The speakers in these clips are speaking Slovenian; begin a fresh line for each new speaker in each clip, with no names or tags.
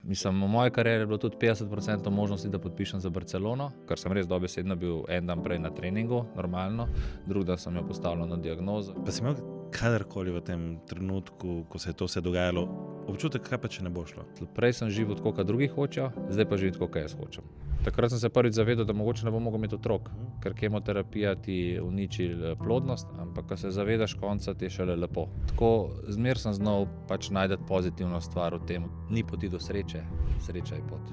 Mislim, v moji karieri je bilo tudi 50% možnosti, da podpišem za Barcelono, ker sem res dobesedno bil en dan prej na treningu, normalno, drug dan sem jo postavljal na diagnozo.
Pa si imel kadarkoli v tem trenutku, ko se je to vse dogajalo, občutek, kaj pa če ne bo šlo?
Prej sem živel tako, kot drugi hočejo, zdaj pa živim tako, kot jaz hočem. Takrat sem se prvič zavedal, da mogoče ne bom mogel imeti otrok, ker kemoterapija ti uniči plodnost, ampak ko se zavedaš konca, ti je šele lepo. Tako zmer sem znal pač najti pozitivno stvar v tem. Ni poti do sreče, sreča je pot.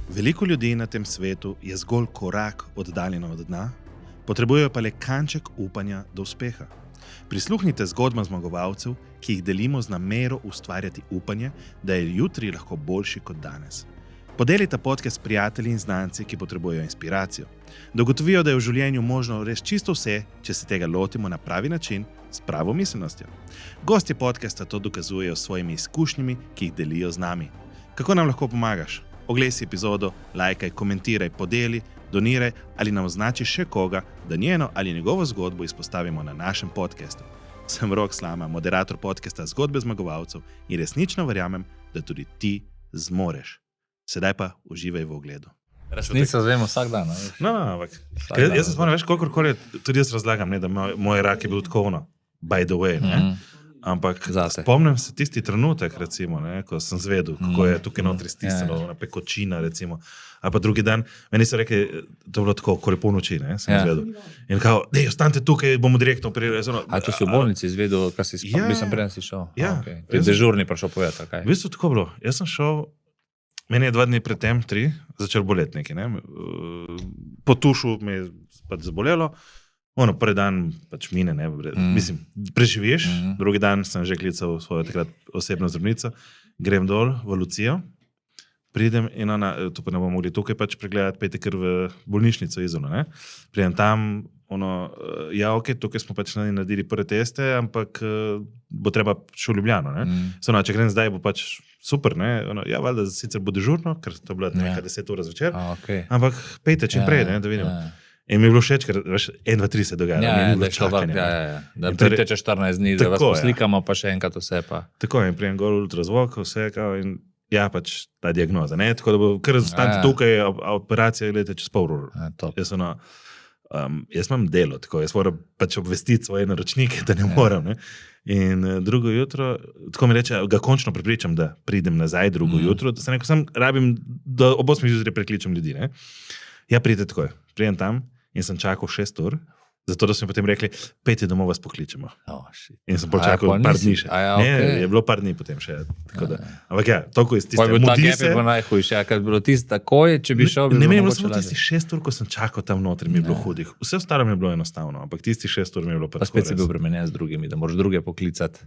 Veliko ljudi na tem svetu je zgolj korak oddaljeno od dna, potrebujejo pa le kanček upanja do uspeha. Prisluhnite zgodbam zmagovalcev, ki jih delimo z namero ustvarjati upanje, da je jutri lahko boljši kot danes. Podelite podcast s prijatelji in znanci, ki potrebujejo inspiracijo. Da ugotovijo, da je v življenju možno res čisto vse, če se tega lotimo na pravi način, s pravo miselnostjo. Gostje podcasta to dokazujejo s svojimi izkušnjami, ki jih delijo z nami. Kako nam lahko pomagaš? Oglej si epizodo, lajkaj, komentiraj, podeli, doniraj ali nam označi še koga, da njeno ali njegovo zgodbo izpostavimo na našem podcastu. Sem Rok Slama, moderator podcasta Zgodbe zmagovalcev in resnično verjamem, da tudi ti zmoreš. Sedaj pa uživaj v ogledu.
Resnico zvemo vsak dan.
No, ampak jaz se spomnim, kakorkoli, tudi jaz razlagam, da moj rak je bil tako ono, by the way, ne? Ampak spomnim se tisti trenutek, recimo, ko sem zvedel, kako je tukaj notri stisnilo, na pekočina, recimo. Ali pa drugi dan, meni so rekli, to je bilo tako, ko je polnoči, sem zvedel. In kao, dej, ostanite tukaj, bomo direktno operirali.
A to si v bolnici izvedel, kaj si spomnil, mislim, preden si šel?
Ja.
Ti je dežurni prišel povedati, kaj?
V bistvu tako bilo. Jaz sem šel, meni je 2 dni predtem, 3, začel boleti nekaj, ne. Po tušu me je pač zabolelo. Prvi dan pač mine, ne, mislim, preživiš, drugi dan sem že klical svojo takrat osebno zdravnico, grem dol v Lucijo, pridem in ona, to pa ne bomo mogli tukaj pač pregledati, pejte kar v bolnišnico Izolo, ne, pridem tam, ja, ok, tukaj smo pač naredili prve teste, ampak bo treba še v Ljubljano, ne, če grem zdaj, bo pač super, ne, ja, valjda, sicer bo dežurno, ker to je bila nekaj 10 ur zvečer, ampak pejte čim prej, ne, da vidimo. In mi je bilo všeč, ker 1, 2, 3 se dogaja.
Da je šlo vrti, da priteče 14 dni, da vas poslikamo, pa še enkrat vse pa.
Tako, in prijem gol ultrazvok, vse, in ja, pač ta diagnoza, ne, tako da bo kar stati tukaj, operacija, gledajte, čez pol ur. Jaz imam delo, tako, jaz moram pač obvestiti svoje naročnike, da ne moram, ne. In drugo jutro, tako mi reče, ga končno prepričam, da pridem nazaj drugo jutro, da se neko sam rabim, da ob 8 zjutraj prekličem ljudi, ne. Ja, pridete takoj, pridem tam in sem čakal 6 ur, zato da so mi potem rekli, pejte domov, vas pokličemo. In sem počakal par dni še. Ne, je bilo par dni potem še. Ampak ja, toliko iz tiste mudi se.
Pa je bil ta gep je bilo najhujše, kad bi bilo tisto takoj, če bi šel, bi bilo
mogoče lažje. Ne, bilo samo tisti 6 ur, ko sem čakal tam notri, mi je bilo hudih. Vse ostalo mi je bilo enostavno, ampak tisti 6 ur mi je bilo pa tako.
Pa spet si bil bremenjen z drugimi, da moraš druge poklicati.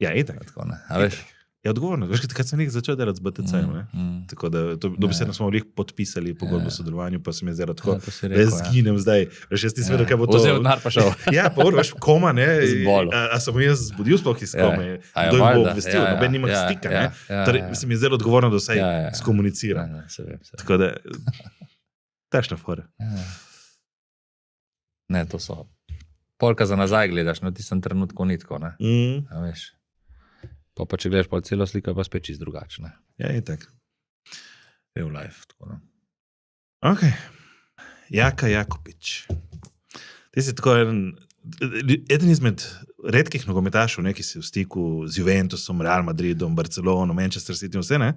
Ja, itak.
A veš?
Je odgovorno. Veš, kad sem začel delati z BTC-em, tako da dobesedno smo vlih podpisali pogodbo o sodelovanju, pa se mi je zdelo tako, da jaz zginem zdaj. Veš, jaz nisem vedel, kaj bo to.
Vzel denar pa šel.
Ja, pa veš, koma, ne, a sem jaz zbudil sploh iz kome, kdo jih bo obvestil, noben nima stika, ne. Torej, se mi je zelo odgovorno, da vsaj skomunicira. Tako da, tašna fora.
Ne, to so. Polka za nazaj gledaš, no ti sem trenutko nitko, ne. A veš. Pa če gledaš celo sliko, je pa spet čist drugačne.
Ja, je tak.
Real life, tako da.
Ok. Jaka Jakopič. Ti si tako eden izmed redkih nogometašov, ki si v stiku z Juventusom, Real Madridom, Barcelono, Manchester City, vse, ne?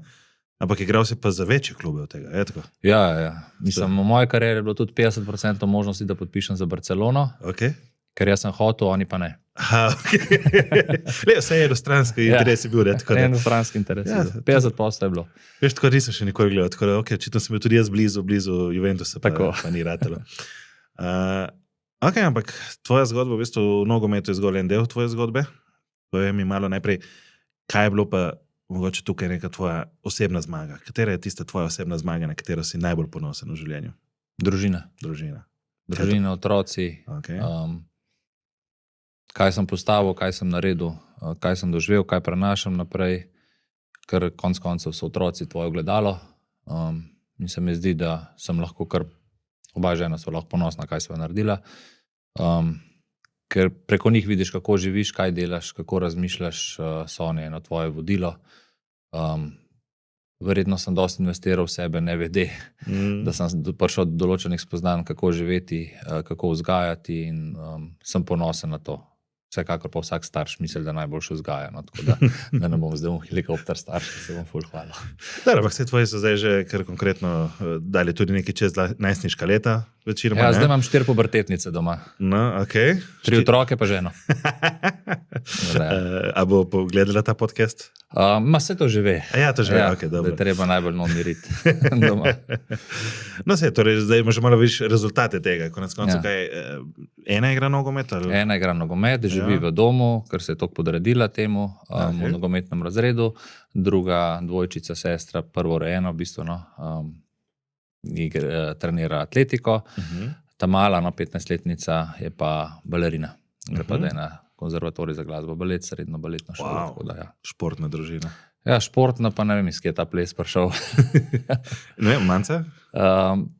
Ampak igral si pa za večje klube od tega, je tako?
Ja. Mislim, v moji karieri je bilo tudi 50% možnosti, da podpišem za Barcelono.
Ok.
Ker jaz sem hotel, oni pa ne.
Aha, ok. Vse je enostranski interes je bil, ne?
Enostranski interes. 50% je bilo.
Veš, tako nisem še nikoli gledal, tako da, ok, očitno sem bil tudi jaz blizu Juventusa, pa ni ratelo. Ok, ampak tvoja zgodba, v bistvu v nogometu je zgolj en del tvoje zgodbe. Povej mi malo najprej, kaj je bilo pa mogoče tukaj neka tvoja osebna zmaga? Katera je tista tvoja osebna zmaga, na katero si najbolj ponosen v življenju?
Družina, otroci.
Okay.
Kaj sem postavil, kaj sem naredil, kaj sem doživel, kaj prenašam naprej, ker konc koncev so otroci tvoje ogledalo. In se mi zdi, da sem lahko kar oba žena so lahko ponosna, kaj sva naredila. Ker preko njih vidiš, kako živiš, kaj delaš, kako razmišljaš, so one eno tvoje vodilo. Verjetno sem dosti investiral v sebe, ne vede, da sem prišel do določenih spoznanj, kako živeti, kako vzgajati in sem ponosen na to. Vsekakor pa vsak starš misli, da najboljše vzgaja, no, tako da ne bom zdaj helikopter starš, da se bom ful hvalil.
Ampak vse tvoji so zdaj že kar konkretno dali tudi nekaj čez najstniška leta, večinoma.
Ja, zdaj imam 4 pubertetnice doma.
No, ok.
3 otroke pa ženo.
A bo pogledala ta podcast?
Ma se to že ve.
Ja, to že ve, ok,
Da
dobro.
je treba najbolj umiriti doma.
No, torej zdaj imaš malo viš rezultate tega, konec koncev,
Ja.
kaj, ena igra nogomet ali?
Ena igra nogomet, živi v domu, ker se je toliko podredila temu, v nogometnem razredu, druga dvojčica, sestra, prvorojena v bistvu, trenira atletiko, ta mala, 15-letnica je pa balerina, gre pa da je na konzervatorij za glasbo, balet, srednjo baletno šolo.
Wow.
Tako da, ja.
Športna družina.
Ja, športna pa ne vem, iz kje je ta ples prišel.
Ne vem, manjca?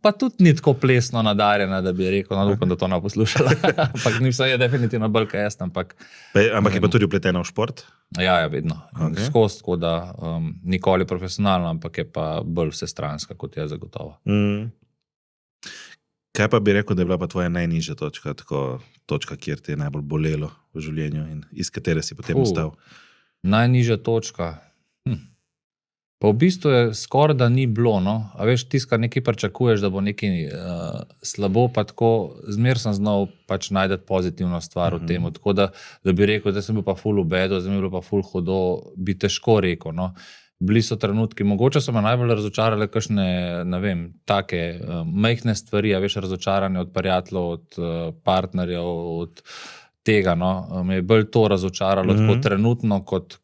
Pa tudi ni tako plesno nadarjena, da bi rekel, no, upam, da to ne poslušala. Ampak nisem je definitivno bolj kaj jaz, ampak
Ampak je pa tudi upletena v šport?
ja, vedno.
Ok.
Skozi, tako da nikoli profesionalno, ampak je pa bolj vsestranska kot jaz zagotovo.
Kaj pa bi rekel, da je bila pa tvoja najnižja točka, tako točka, kjer ti je najbolj bolelo v življenju in iz katere si potem vstal?
Najnižja točka. Pa v bistvu je skoraj da ni bilo, no. A veš, tisto, kar nekaj pričakuješ, da bo nekaj slabo, pa tako zmer sem znal pač najti pozitivno stvar v tem. Tako da bi rekel, da sem bil pa ful v bedu, da mi je bilo pa ful hudo, bi težko rekel, no. Bili so trenutki, mogoče so me najbolj razočarale kakšne, ne vem, take majhne stvari, a veš, razočaranje od prijateljev, od partnerjev, od tega, no, me je bolj to razočaralo, tako trenutno, kot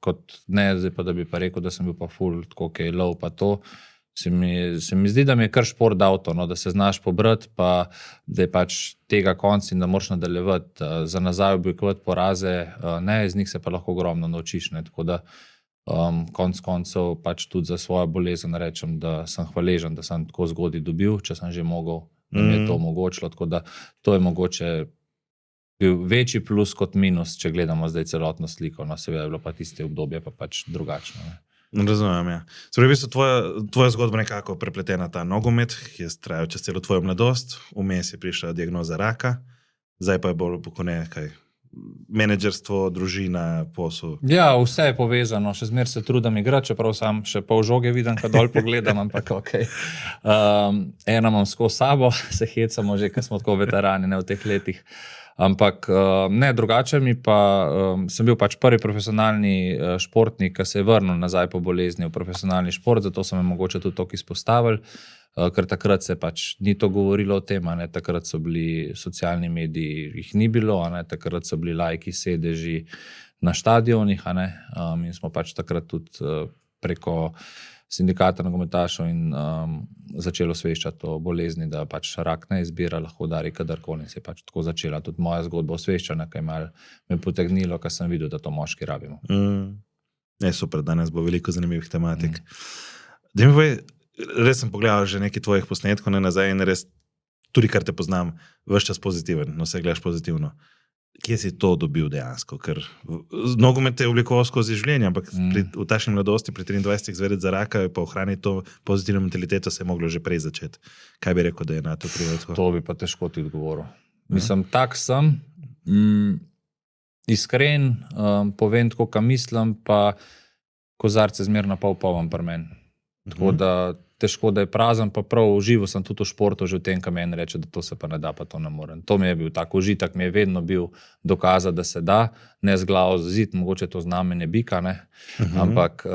ne, zdaj pa da bi pa rekel, da sem bil pa ful, tako kaj lov pa to. Se mi zdi, da mi je kar šport dal to, no, da se znaš pobrati, pa da je pač tega konc in da moraš nadaljevati, za nazaj oblikovati poraze, ne, iz njih se pa lahko ogromno naučiš, ne, tako da konc koncev pač tudi za svojo bolezen rečem, da sem hvaležen, da sem tako zgodaj dobil, če sem že mogel, da mi je to omogočilo, tako da to je mogoče bil večji plus kot minus, če gledamo zdaj celotno sliko, no seveda je bilo pa tiste obdobje pa pač drugačno. Ne.
Razumem, ja. Torej, v bistvu tvoja zgodba nekako prepletena ta nogomet, ki je trajal čez celo tvojo mladost, vmes je prišla diagnoza raka, zdaj pa je bolj pokone, kaj, menedžerstvo, družina, posel.
Ja, vse je povezano, še zmer se trudim igrati, čeprav sam še pol žoge vidim, kad dol pogledam, ampak ok. Eno imam skozi sabo, se hecamo že, ker smo tako veterani, ne, v teh letih. Ampak ne, drugače mi pa, sem bil pač prvi profesionalni športnik, ki se je vrnil nazaj po bolezni v profesionalni šport, zato so me mogoče tudi toliko izpostavili, ker takrat se pač ni to govorilo o tem, ne, takrat so bili socialni mediji, jih ni bilo, ne, takrat so bili lajki, sedeži na štadionih, ne, in smo pač takrat tudi preko sindikata nogometašev in začelo osveščati o bolezni, da pač rak ne izbira, lahko udari kadarkoli, in se je pač tako začela tudi moja zgodba osveščanja, kaj malo me potegnilo, ker sem videl, da to moški rabimo.
Je super, danes bo veliko zanimivih tematik. Da mi povej, res sem pogledal že nekaj tvojih posnetkov nazaj in res, tudi kar te poznam, ves čas pozitiven, no vse gledaš pozitivno. Kje si to dobil dejansko? Ker nogomet te je oblikoval skozi življenje, ampak v tašni mladosti pri 23 zvedeti za raka, pa ohraniti to pozitivno mentaliteto se je moglo že prej začeti. Kaj bi rekel, da je na to privedko?
To bi pa težko ti odgovoril. Mislim, tak sem, iskren, povem tako, kam mislim, pa kozarce zmerno pol poln pri meni. Tako da težko, da je prazen, pa prav užival sem tudi v športu, že v tem, kam meni reče, da to se pa ne da, pa to ne morem. To mi je bil tak užitek, mi je vedno bil dokazati, da se da, ne z glavo z zid, mogoče to znamenje bika, ne. Ampak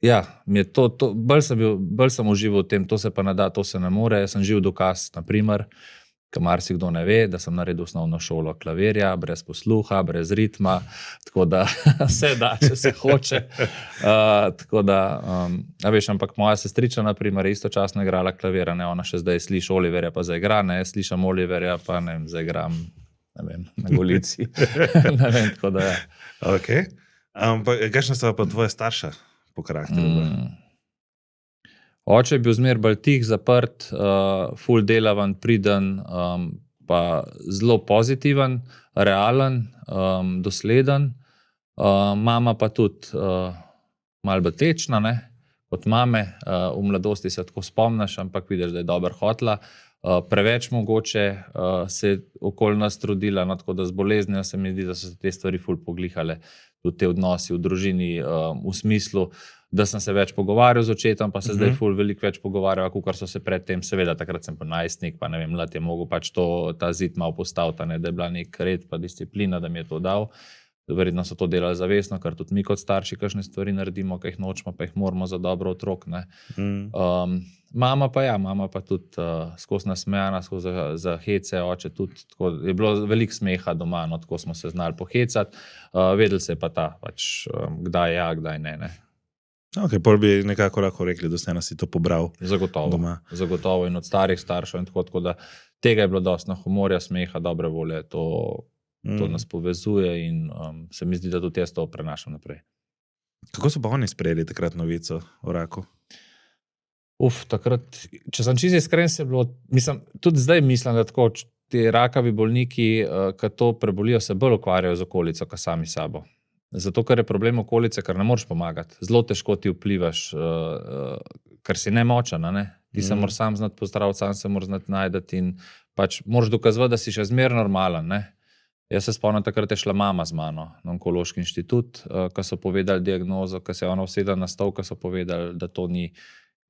ja, mi je to bolj sem užival v tem, to se pa ne da, to se ne more. Jaz sem živ dokaz, na primer, ker marsikdo ne ve, da sem naredil osnovno šolo klavirja, brez posluha, brez ritma, tako da vse da, če se hoče. Tako da, a veš, ampak moja sestriča, na primer, istočasno igrala klavira, ne, ona še zdaj sliši Oliverja, pa zaigra, ne, jaz slišam Oliverja, pa ne vem, zaigram, ne vem, na Golici. Ne vem, tako da ja.
Ok. Ampak kakšna sta pa tvoja starša po karakteru?
Oče je bil zmer bolj tih, zaprt, ful delavan, priden, pa zelo pozitiven, realen, dosleden. Mama pa tudi malo bolj tečna, ne, kot mame. V mladosti se tako spomniš, ampak vidiš, da je dobro hotla. Preveč mogoče se je okoli nas trudila, no, tako da z boleznijo se mi zdi, da so se te stvari ful poglihale, tudi te odnosi v družini, v smislu, da sem se več pogovarjal z očetom, pa se zdaj ful veliko več pogovarjal, kakor so se predtem, seveda, takrat sem pa najstnik, pa ne vem, mlad je mogel pač ta zid malo postaviti, ne, da je bila nek red pa disciplina, da mi je to dal. Verjetno so to delali zavestno, ker tudi mi kot starši kakšne stvari naredimo, ki jih nočemo, pa jih moramo za dobro otrok, ne. Mama pa tudi skozi nasmejana, skozi za hece, oče tudi, tako je bilo veliko smeha doma, no, tako smo se znali pohecati. Vedeli se je pa pač, kdaj ja, kdaj ne.
Ok, pol bi nekako lahko rekli, da si to pobral doma.
Zagotovo in od starih staršev in tako da tega je bilo dosti, humorja, smeha, dobre volje, to nas povezuje in se mi zdi, da tudi jaz to prenašam naprej.
Kako so pa oni sprejeli takrat novico o raku?
Takrat, če sem čisto iskren, se je bilo, tudi zdaj mislim, da tako ti rakavi bolniki, ki to prebolijo, se bolj ukvarjajo z okolico, kot sami sabo. Zato, ker je problem okolice, ker ne moreš pomagati. Zelo težko ti vplivaš, ker si nemočen, ne? Ti se moraš sam znati pozdraviti, sam se moraš znati najdeti in pač moraš dokazovati, da si še zmer normalen, ne? Jaz se spomnim, takrat je šla mama z mano na onkološki inštitut, ko so povedali diagnozo, ko se je ona usedla na stol, ko so povedali, da to ni,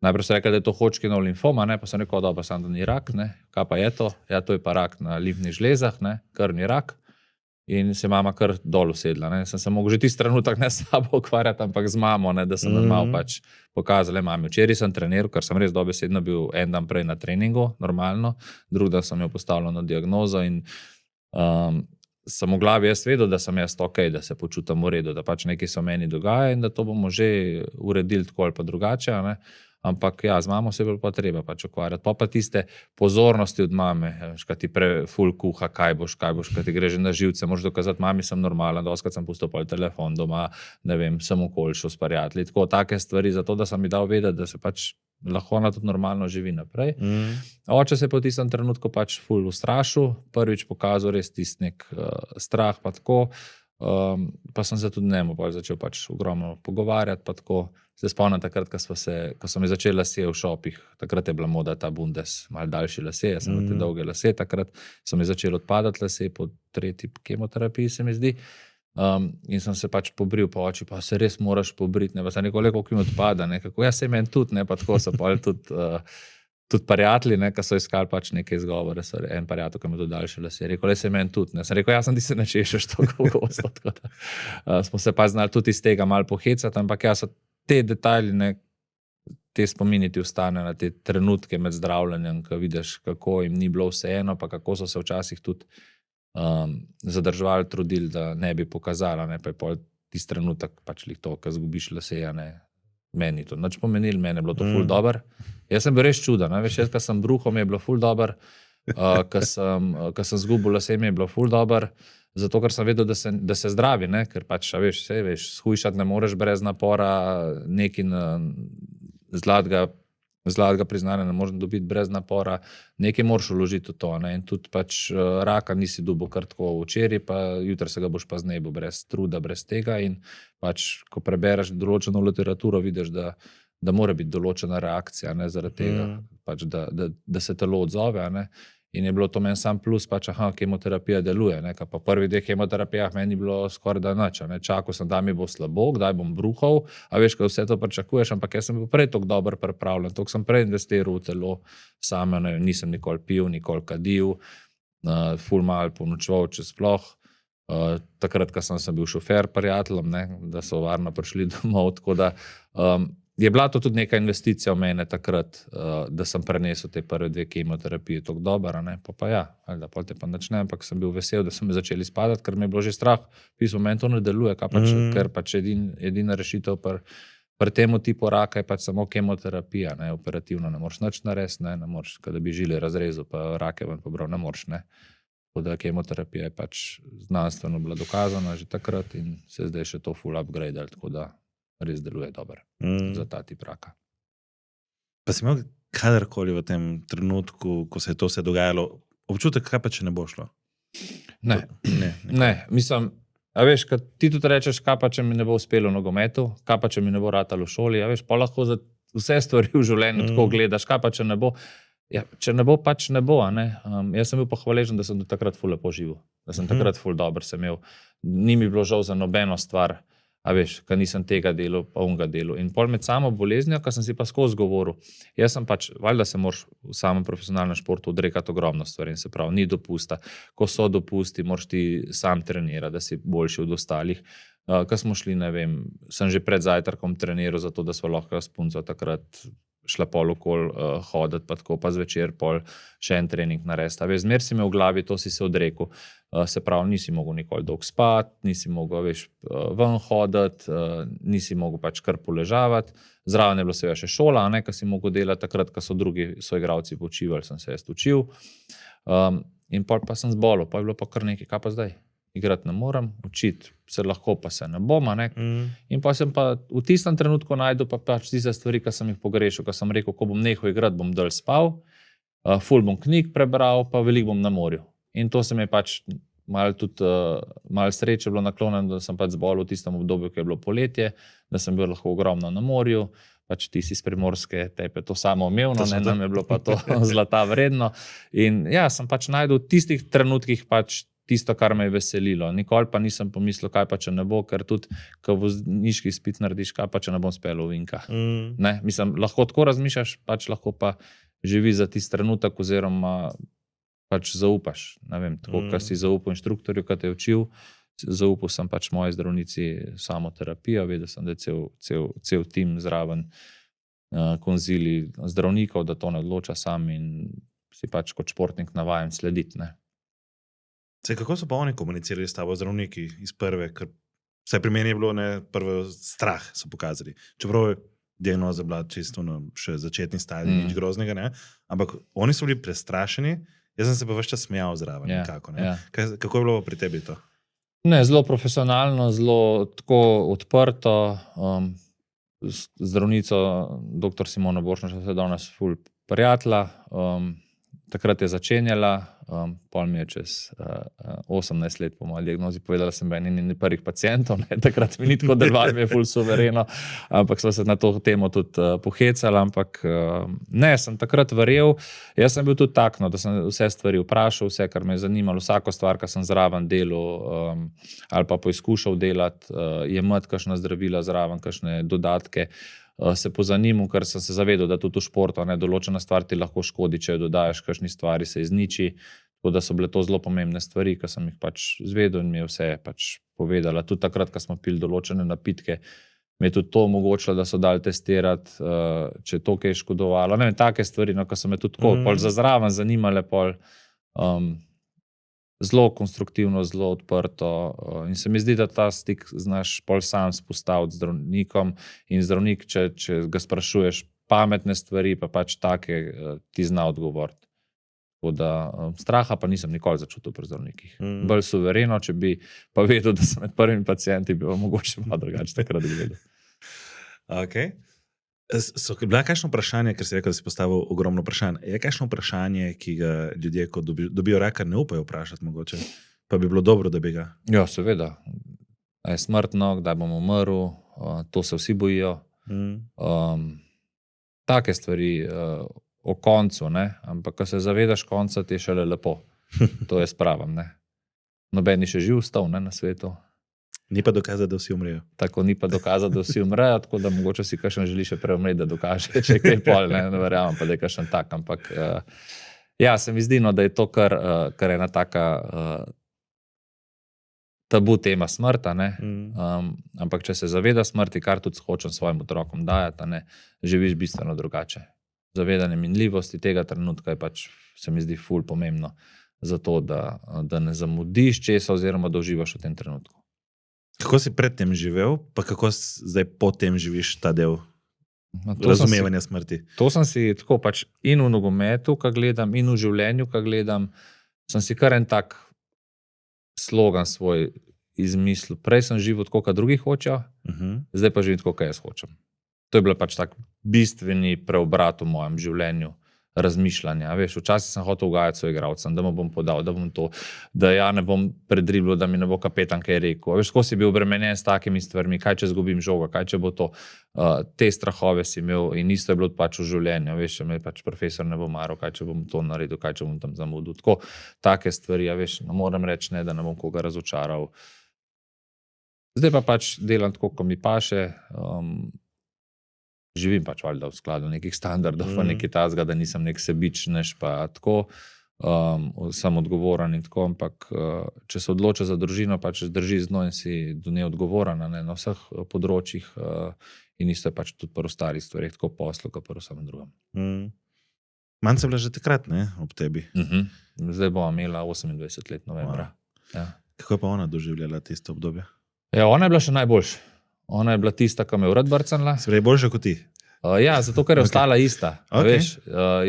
najprej so rekli, da je to Hodgkinov limfoma, ne, pa sem rekel, dobro, samo da ni rak, ne, kaj pa je to? Ja, to je pa rak na limfnih žlezah, ne, krvni rak. In se mama kar dol usedla, ne, sem se mogel že tisti trenutek ne s sabo ukvarjati, ampak z mamo, ne, da sem malo pač pokazala, mami, včeraj sem treniral, ker sem res dobesedno bil en dan prej na treningu, normalno, drug dan sem jo postavila na diagnozo in sem v glavi jaz vedel, da sem jaz ok, da se počutim v redu, da pač nekaj se v meni dogaja in da to bomo že uredili tako ali pa drugače, ne. Ampak ja, z mamo se je bilo pa treba pač ukvarjati. Pa tiste pozornosti od mame, kaj ti ful kuha, kaj boš, kaj ti gre že na živce, moraš dokazati, mami sem normalen, dostikrat sem pustil telefon doma, ne vem, sem okoli šel s prijatelji, tako take stvari, zato da sem mi dal vedeti, da se pač lahko ona tudi normalno živi naprej. Oče se je po tistem trenutku pač ful ustrašil, prvič pokazal res tisti nek strah pa tako, pa sem se tudi njemu začel pač ogromno pogovarjati pa tako. Se spomnim takrat, ko so mi začeli lasje v šopih, takrat je bila moda ta bundes, malo daljši lasje, jaz sem imel te dolge lasje, takrat so mi začeli odpadati lasje po 3. kemoterapiji, se mi zdi. In sem se pač pobril po oči, pa se res moraš pobriti, ne, pa sem rekel, koliko mi odpada, ne, kako, ja, se meni tudi, ne, pa tako so pa tudi prijatelji, ne, ki so iskali pač neke izgovore, so en prijatelj, ki ima tudi daljše lasje, rekel, se meni tudi, ne, sem rekel, ja, ti se ne češeš tako gosto, tako da smo se pa znali tudi iz tega malo pohecati, ampak ja, so te detajli, ne, te spomini ti ostane na te trenutke med zdravljenjem, ko vidiš, kako jim ni bilo vseeno, pa kako so se včasih tudi zadrževali, trudili, da ne bi pokazala, ne, pa je pol tisti trenutek pač to, ko zgubiš laseja, ne, meni to nič pomenili, meni je bilo to ful dober. Jaz sem bil res čuden, ne, veš, ko sem bruhal, mi je bilo ful dober, ko sem zgubil lase, mi je bilo ful dober, zato, ker sem vedel, da se zdravi, ne, ker pač, veš, shujšati ne moreš brez napora, nekaj zlatega priznanja ne moreš dobiti brez napora, nekaj moraš vložiti v to, ne, in tudi pač raka nisi dobil kar tako včeraj, pa jutri se ga boš pa znebil brez truda, brez tega in pač, ko prebereš določeno literaturo, vidiš, da mora biti določena reakcija, ne, zaradi tega, pač, da se telo odzove, ne. In je bilo to meni sam plus, pač, kemoterapija deluje, ne, pa prvi 2 kemoterapijah meni bilo skoraj da nič, ne, čakal sem, da mi bo slabo, kdaj bom bruhal, a veš, kaj vse to pričakuješ, ampak jaz sem bil prej toliko dobro pripravljen, toliko sem prej investiral v telo, same, ne, nisem nikoli pil, nikoli kadil, ful malo ponočeval, če sploh, takrat, ko sem bil šofer prijateljem, ne, da so varno prišli domov, tako da je bila to tudi neka investicija v mene takrat, da sem prenesel te prve 2 kemoterapije tako dobro, ne, pa ja, da pol te pa nič ne, ampak sem bil vesel, da so me začeli spadati, ker mi je bilo že strah, pismo, meni to ne deluje, ker pač edina rešitev pri temu tipu raka je pač samo kemoterapija, ne, operativno ne moreš nič narediti, ne moreš, kada bi žile razrezal, pa rake ven pobral, ne moreš, ne. Tako da kemoterapija je pač znanstveno bila dokazana že takrat in se zdaj še to ful upgradali, tako da res deluje dobro za ta tip raka.
Pa si imel kadarkoli v tem trenutku, ko se je to vse dogajalo, občutek, kaj pa če ne bo šlo?
Ne, mislim, a veš, kad ti tudi rečeš, kaj pa če mi ne bo uspelo v nogometu, kaj pa če mi ne bo ratalo v šoli, a veš, pa lahko za vse stvari v življenju tako gledaš, kaj pa če ne bo. Ja, če ne bo, pač ne bo. A ne? Jaz sem bil pa hvaležen, da sem do takrat ful lepo živel, da sem takrat ful dober sem imel. Ni mi bilo žal za nobeno stvar, a veš, ka nisem tega delal, pa onega delal. In pol med samo boleznijo, ka sem si pa skozi govoril, jaz sem pač, valjda se moraš v samem profesionalnem športu odrekati ogromno stvari, se pravi, ni dopusta. Ko so dopusti, moraš ti sam trenirati, da si boljši od ostalih. Ko smo šli, ne vem, sem že pred zajtrkom treniral, zato da smo lahko s punco takrat šla pol okol hoditi, pa tako, pa zvečer pol še en trening narediti. Veš, zmer si imel v glavi, to si se odrekel. Se pravi, nisi mogel nikoli dolgo spati, nisi mogel, veš, ven hoditi, nisi mogel pač kar poležavati. Zraven je bilo seveda še šola, ne, ko si mogel delati takrat, ko so drugi soigralci počivali, sem se jaz učil. In pol pa sem zbolel, pa je bilo pa kar nekaj, kaj pa zdaj? Igrati ne morem, učiti se lahko, pa se ne bom. In pa sem pa v tistem trenutku najdel pač tiste stvari, ki sem jih pogrešal, ko sem rekel, ko bom nehal igrati, bom dol spal, ful bom knjig prebral, pa veliko bom na morju. In to se mi je pač malo sreče bilo naklonjeno, da sem pač zbolel v tistem obdobju, ko je bilo poletje, da sem bil lahko ogromno na morju, pač ti si iz Primorske, tepe to samo umevno, nam je bilo pa to zlata vredno. In ja, sem pač najdel v tistih trenutkih pač tisto, kar me je veselilo. Nikoli pa nisem pomislil, kaj pa če ne bo, ker tudi, ko vozniški izpit narediš, kaj pa če ne bom spel v Vinka. Ne, mislim, lahko tako razmišljaš, pač lahko pa živi za tisti trenutek oziroma pač zaupaš. Ne vem, tako, kar si zaupal inštruktorju, ki te je učil, zaupal sem pač moji zdravnici samoterapijo, vedel sem, da je cel tim zraven konzili zdravnikov, da to ne odloča sam in si pač kot športnik navajen slediti, ne.
Kako so pa oni komunicirali s tabo, zdravniki iz prve, ker vse pri meni je bilo prvo strah, so pokazali. Čeprav je diagnoza bila čisto še začetni stadij, nič groznega, ne? Ampak oni so bili prestrašeni, jaz sem se pa ves čas smejal zraven, nekako. Ne? Kako je bilo pri tebi to?
Ne, zelo profesionalno, zelo tako odprto. Zdravnico, dr. Simona Borštničar, se danes ful prijatelja. Takrat je začenjala, pol mi je čez 18 let po moji diagnozi povedala, sem bil eni prvih pacientov, takrat mi ni tako delovalo, mi je ful suvereno, ampak sva se na to temo tudi pohecala, ampak ne, sem takrat verjel, jaz sem bil tudi takno, da sem vse stvari vprašal, vse, kar me je zanimalo, vsako stvar, kar sem zraven delal ali pa poizkušal delati, jemati kakšna zdravila zraven, kakšne dodatke, se pozanimam, ker sem se zavedal, da tudi v športu določena stvar ti lahko škodi, če jo dodajaš, kakšni stvari se izniči, tako da so bile to zelo pomembne stvari, ki sem jih pač zvedel in mi je vse pač povedala. Tudi takrat, ko smo pili določene napitke, mi je tudi to omogočilo, da so dali testirati, če je to kaj škodovalo. Ne vem, take stvari, no, ko so me tudi tako pol za zraven zanimale, pol zelo konstruktivno, zelo odprto in se mi zdi, da ta stik znaš pol sam spostaviti z zdravnikom in zdravnik, če ga sprašuješ pametne stvari, pa pač take ti zna odgovoriti. Tako da straha pa nisem nikoli začutil pri zdravnikih. Bolj suvereno, če bi pa vedel, da sem med prvimi pacienti, bi pa mogoče malo drugače takrat gledal.
Okay. So bila kakšno vprašanje, ker si rekel, da si postavil ogromno vprašanj. Je kakšno vprašanje, ki ga ljudje, ko dobijo raka, ne upajo vprašati mogoče? Pa bi bilo dobro, da bi ga...
Ja, seveda. A je smrtno, kdaj bom umrl, to se vsi bojijo. Take stvari o koncu, ne? Ampak, ko se zavedaš konca, ti je šele lepo. To je spravam, ne? Noben ni še živ stal, ne, na svetu.
Ni pa dokazati, da vsi umrejo.
Tako ni pa dokazati, da vsi umrejo, tako da mogoče si kakšen želi še prej umreti, da dokaže, če je kaj pol, ne verjamem pa, da je kakšen tak, ampak ja, se mi zdi, no, da je to kar ena taka tabu tema smrta, ne, ampak če se zaveda smrti, kar tudi hočem svojim otrokom dajati, ne, živiš bistveno drugače. Zavedanje minljivosti tega trenutka je pač, se mi zdi, ful pomembno za to, da ne zamudiš česa oziroma da uživaš v tem trenutku.
Kako si predtem živel, pa kako zdaj potem živiš ta del razumevanja smrti?
To sem si tako pač in v nogometu, ko gledam, in v življenju, ko gledam, sem si kar en tak slogan svoj izmislil. Prej sem živel tako, kot drugi hočejo, zdaj pa živim tako, kot jaz hočem. To je bila pač tak bistveni preobrat v mojem življenju. Razmišljanja. Veš, včasih sem hotel ugajati svojim igralcem, da mu bom podal, da bom to, da ja ne bom predriblil, da mi ne bo kapetan kaj rekel. Veš, ko si bil obremenjen s takimi stvarmi, kaj če zgubim žogo, kaj če bo to. Te strahove si imel in isto je bilo pač v življenju. Veš, če me pač profesor ne bo maral, kaj če bom to naredil, kaj če bom tam zamudil. Tako, take stvari, veš, ne moram reči ne, da ne bom koga razočaral. Zdaj pa pač delam tako, ko mi paše. Živim pač valjda v skladu nekih standardov, pa nekaj tazga, da nisem nek sebičnež, pa tako, sem odgovoren in tako, ampak če se odloča za družino, pač drži z dno in si do nje odgovoren na vseh področjih in isto je pač tudi pri ostalih stvareh, tako poslu, kot pri vsem drugem.
Manj se bila že takrat, ne, ob tebi.
Zdaj bom imela 28 let novembra. Ja.
Kako je pa ona doživljala tisto obdobje?
Ja, ona je bila še najboljša. Ona je bila tista, ki me je urad brcnila.
Se pravi, boljša kot ti?
Ja, zato, ker je ostala ista.
Okay.
Veš,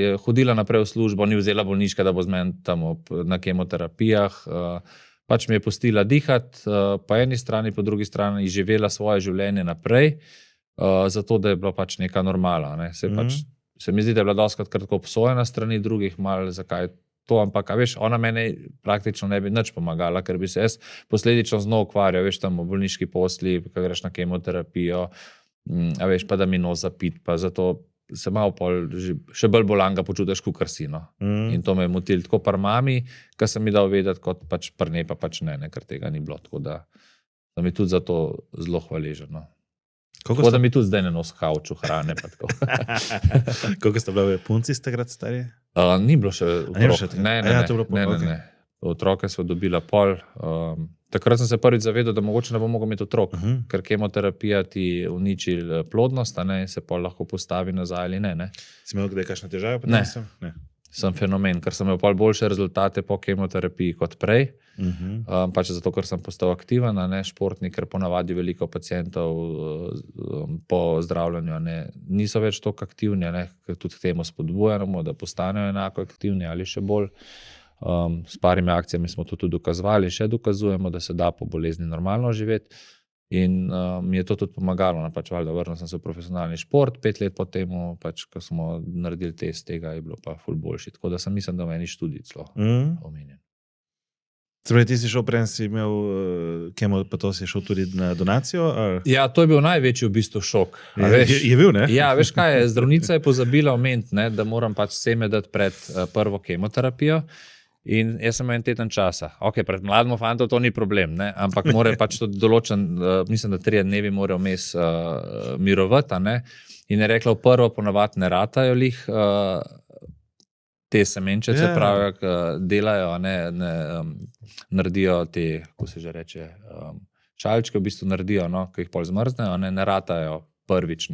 je hodila naprej v službo, ni vzela bolniška, da bo z menim tam na kemoterapijah. Pač mi je pustila dihati, po eni strani, po drugi strani živela svoje življenje naprej, zato, da je bila pač neka normala. Ne. Se mi zdi, da je bila dostikrat tako obsojena strani drugih, malo zakaj to, ampak, veš, ona mene praktično ne bi nič pomagala, ker bi se jaz posledično z njo ukvarjal, veš, tam v bolniški posli, ko greš na kemoterapijo, veš, pa da mi nos zapit, pa zato se malo pol še bolj bolanga počutiš, kakor si, no. In to me je motil tako pri mami, kar sem mi dal vedeti, kot pač pri njej pa pač ne, ker tega ni bilo, tako da sem mi tudi za to zelo hvaležen, no. Tako da mi tudi zdaj ne nos kavču hrane, pa tako.
Koliko ste bili punci ste takrat stari?
Ni bilo še otrok. Ne. Otroke smo dobila pol. Takrat sem se prvič zavedal, da mogoče ne bom mogel imeti otrok, ker kemoterapija ti uniči plodnost, in se pol lahko postavi nazaj ali ne.
Si imel kdaj kakšne težave?
Ne. Sem fenomen, ker sem imel pol boljše rezultate po kemoterapiji kot prej. Pač zato, ker sem postal aktiven, športnik, ker ponavadi veliko pacientov po zdravljenju niso več toliko aktivni, ker tudi k temu spodbujamo, da postanejo enako aktivni ali še bolj. S parimi akcijami smo to tudi dokazovali, še dokazujemo, da se da po bolezni normalno živeti in mi je to tudi pomagalo, pač valjda vrnil sem se v profesionalni šport, 5 let po temu, pač, ko smo naredili test tega, je bilo pa ful boljši, tako da sem mislim, da v eni študiji celo omenjen.
Se pravi, ti si šel prej, si imel kemo, pa to si šel tudi na donacijo? Ali?
Ja, to je bil največji v bistvu šok.
Je bil, ne?
Ja, veš kaj je, zdravnica je pozabila omeniti, da moram pač seme dati pred prvo kemoterapijo. In jaz sem imel en teden časa. Ok, pred mladimo fantom to ni problem, ampak mora pač to določen, mislim, da 3 dnevi mora vmes mirovati, in je rekla, v prvo ponavadi ne ratajo lih te semenčice, pravijo, delajo, naredijo te, kako se že reče, šalčke v bistvu naredijo, ko jih pol zmrznejo, ne ratajo prvič,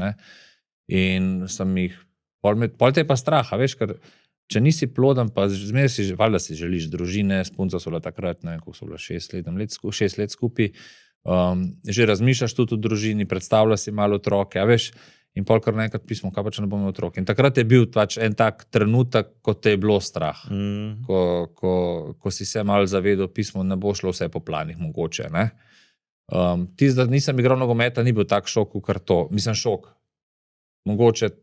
in sem jih, pol te pa straha, veš, ker če nisi ploden, pa zmeraj si, valjda si želiš družine, s punco so bila takrat, ne vem, koliko so bila 6 let skupaj, že razmišljaš tudi o družini, predstavljaš si malo otroke, veš, in pol kar naenkrat pismo, kaj pa če ne bom imel otroke. In takrat je bil pač en tak trenutek, ko te je bilo strah, ko si se malo zavedel, pismo ne bo šlo vse po planih mogoče, ne. Tisto, da nisem igral nogometa, ni bil tak šok, kar to, mislim šok, mogoče.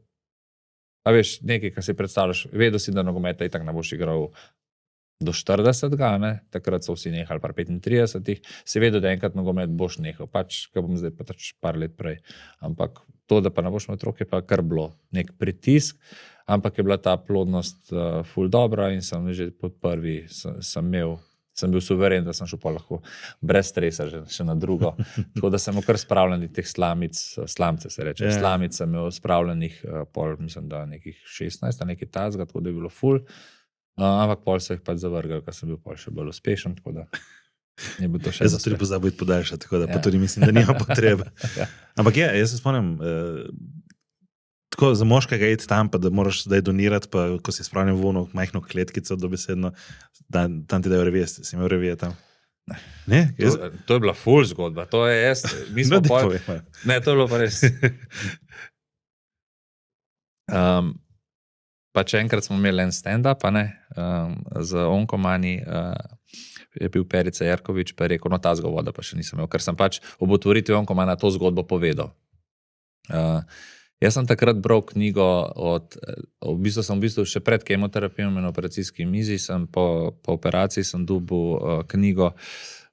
A veš, nekaj, kar si predstavljaš, vedel si, da nogometa itak ne boš igral do 40, takrat so vsi nehali par 35, si vedel, da enkrat nogomet boš nehal, pač, ko bom zdaj pa par let prej. Ampak to, da pa ne boš imel otroke, pa kar bilo nek pritisk, ampak je bila ta plodnost ful dobra in sem že pod prvi sem bil suveren, da sem šel pa lahko brez stresa še na drugo. Tako da sem kar spravljenih teh slamce se reče. Slamic sem imel spravljenih pol, mislim, da nekih 16, nekaj tazga, tako da je bilo ful. Ampak pol so jih pač zavrgal, ker sem bil pol še bolj uspešen, tako da je bil to še
za tudi pozabil podaljšati, tako da pa tudi mislim, da nima potrebe. Ampak jaz se spomnim, tako za moškega iti tam, pa da moraš zdaj donirati, pa ko si spravljen v ono majhno kletkico, dobesedno, tam ti dajo revije, si imel revije tam? Ne?
To je bila ful zgodba, to je jaz, mi smo pol... Ne, to je bilo pa res. Pač enkrat smo imeli en stand-up, z Onkomani, je bil Perica Jerkovič, pa je rekel, no ta zgovoda pa še nisem imel, ker sem pač ob otvoritvi Onkomana to zgodbo povedal. Jaz sem takrat bral knjigo v bistvu še pred kemoterapijo in operacijski mizi, po operaciji sem dobil knjigo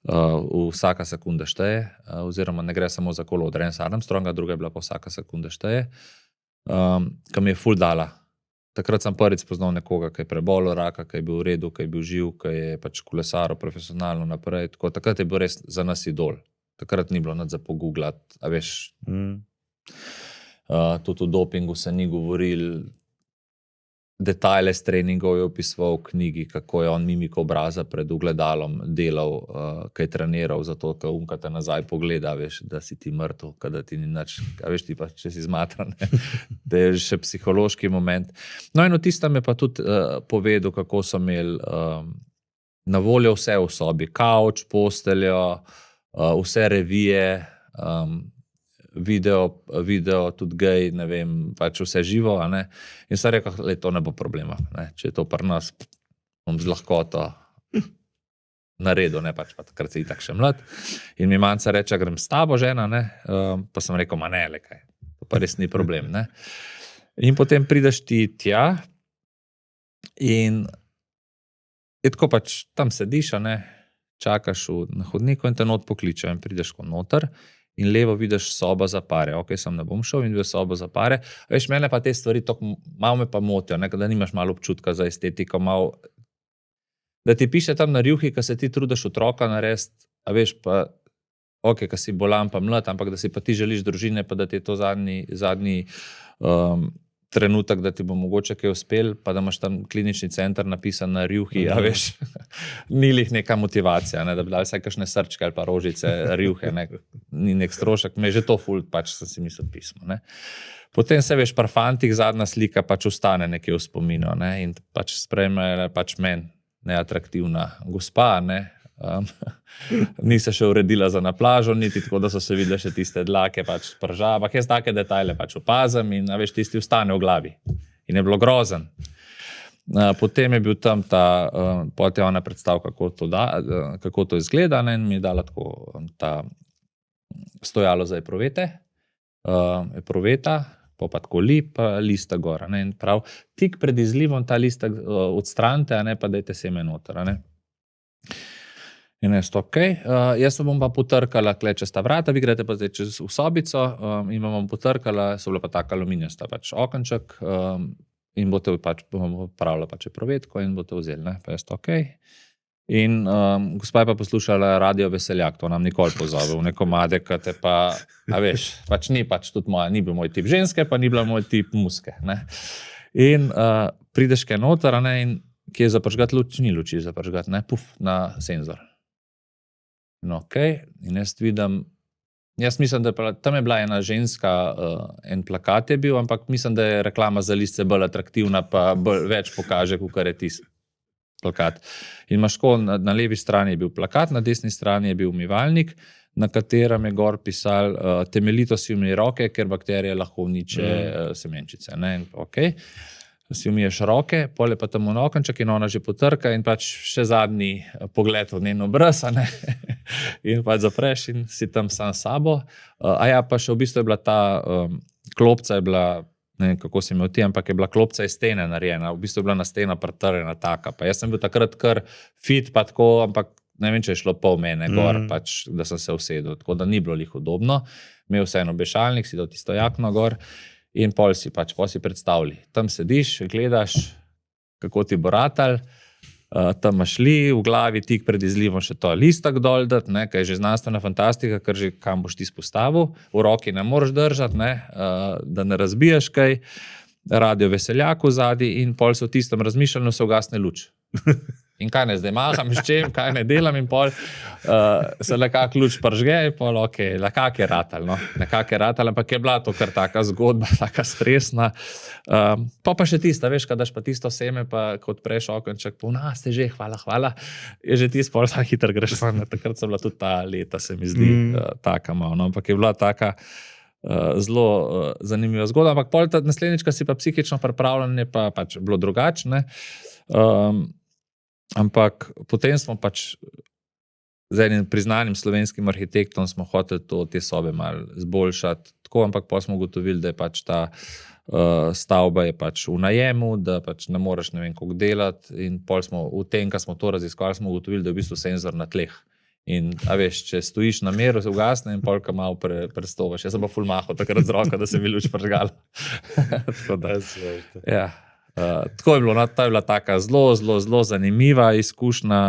Vsaka sekunda šteje, oziroma ne gre samo za kolo od Lance Armstronga, druga je bila pa Vsaka sekunda šteje, ki mi je ful dala. Takrat sem prvič spoznal nekoga, ki je prebolel raka, ki je bil v redu, ki je bil živ, ki je pač kolesaril profesionalno naprej. Tako, takrat je bil res za nas idol. Takrat ni bilo nič za pogooglati, a veš. Tudi o dopingu se ni govoril, detajle s treningov je opisoval v knjigi, kako je on mimiko obraza pred ogledalom delal, kaj je treniral, zato ker te nazaj pogleda, veš, da si ti mrtev, kada ti ni nič, a veš ti pa, če si zmatran, da je še psihološki moment. No in v tistem je pa tudi povedal, kako so imeli na voljo vse v sobi, kavč, posteljo, vse revije, video, tudi gej, ne vem, pač vse živo, a ne. In sem rekel, to ne bo problema, ne. Če je to pri nas, bom z lahkoto naredil, ne, pač pa takrat si itak še mlad. In mi manjca reče, grem s tabo, žena, ne, pa sem rekel, ma ne, le kaj, to pa res ni problem, ne. In potem prideš ti tja in je tako pač, tam sediš, a ne, čakaš na hodniku in te not pokličejo in prideš ko noter in levo vidiš soba za pare. Ok, sem ne bom šel in videl sobo za pare. Veš, mene pa te stvari malo me pa motijo, ne, da nimaš malo občutka za estetiko, malo, da ti piše tam na rjuhi, ko se ti trudiš otroka narediti, a veš pa, ok, ko si bolan pa mlad, ampak da si pa ti želiš družine, pa da ti je to zadnji trenutek, da ti bo mogoče kaj uspel, pa da imaš tam klinični center napisan na rjuhi, a veš, ni lih neka motivacija, ne, da bi dali vsaj kakšne srčke ali pa rožice, rjuhe, ne, ni nek strošek, me je že to ful, pač sem si mislil pismo, ne. Potem se veš, pri fantih zadnja slika pač ostane nekje v spominu, ne, in pač sprejme pač men, neatraktivna gospa, ne, ni se še uredila za na plažo, niti tako, da so se videli še tiste dlake pač prža, ampak jaz take detajle pač opazim in, a veš, tisti ostane v glavi. In je bilo grozen. Potem je bil tam potem je ona predstavila, kako to izgleda, ne, in mi je dala tako ta stojalo za epruveta, pa tako lip, lista gor, ne, in prav, tik pred izlivom ta lista odstranite, a ne, pa dajte seme noter, a ne. In jaz to, okej, jaz se bom pa potrkala čez ta vrata, vi greste pa zdaj čez v sobico in bom potrkala, so bila pa taka aluminijasta pač okenček in boste pač, bom pravila pač eprovetko in boste vzeli, ne, pa jaz to, okej. In gospa je pa poslušala Radio Veseljak, to nam nikoli pozove, v neko made, ki te pa, a veš, pač ni pač tudi moja, ni bil moj tip ženske, pa ni bila moj tip muske, ne. In prideš kaj noter, a ne, in kje je zapržgat luč, ni luči zapržgat, ne, puf, na senzor. No, okej, in jaz vidim, jaz mislim, da tam je bila ena ženska, en plakat je bil, ampak mislim, da je reklama za listce bolj atraktivna, pa več pokaže, kakor je tisti plakat. In imaš tako, na levi strani je bil plakat, na desni strani je bil umivalnik, na katerem je gor pisal, temeljito si umij roke, ker bakterije lahko uniče semenčice, ne, okej. Si umiješ roke, pol je pa tam okenček in ona že potrka in pač še zadnji pogled v njen obraz, a ne, in pač zapreš in si tam sam s sabo. A ja, pa še v bistvu je bila ta klopca je bila, ne vem, kako si imel ti, ampak je bila klopca iz stene narejena, v bistvu je bila na stena pritrjena taka, pa jaz sem bil takrat kar fit, pa tako, ampak ne vem, če je šlo pol mene gor, pač, da sem se usedel, tako da ni bilo lih udobno, imel vseeno obešalnik, si dal tisto jakno gor, in pol si predstavili. Tam sediš, gledaš, kako ti bo ratal, tam imaš v glavi tik pred izlivom še to listak dol dati, ne, kaj je že znanstvena fantastika, ker že kam boš ti spostavil, v roki ne moreš držati, ne, da ne razbiješ kaj, Radio Veseljak v zadnji in pol se v tistem razmišljanju se ugasne luč. In kaj ne zdaj maham, s čem, kaj ne delam in pol se nekak luč pržge in pol, okej, nekak je ratal, no, nekak je ratal, ampak je bila to kar taka zgodba, taka stresna. Pa še tista, veš, kadaš pa tisto seme, pa kot preš okenček, ste že, hvala, je že tisto, pol tako hitro greš van, takrat so bila tudi ta leta, se mi zdi, taka malo, no, ampak je bila taka zelo zanimiva zgodba, ampak pol naslednjič, ko si pa psihično pripravljen, je pa pač bilo drugačne. Ampak potem smo pač z enim priznanim slovenskim arhitektom smo hoteli te sobe malo zboljšati, tako, ampak pa smo ugotovili, da je pač ta stavba je pač v najemu, da pač ne moreš ne vem koliko delati in pol smo v tem, ko smo to raziskovali, smo ugotovili, da je v bistvu senzor na tleh. In, a veš, če stojiš na meru, se ugasne in polka malo prestovaš. Jaz sem pa ful mahal takrat z roko, da se mi luč prižgala. Tako da, ja. Tako je bilo, no, ta je bila taka zelo zanimiva izkušnja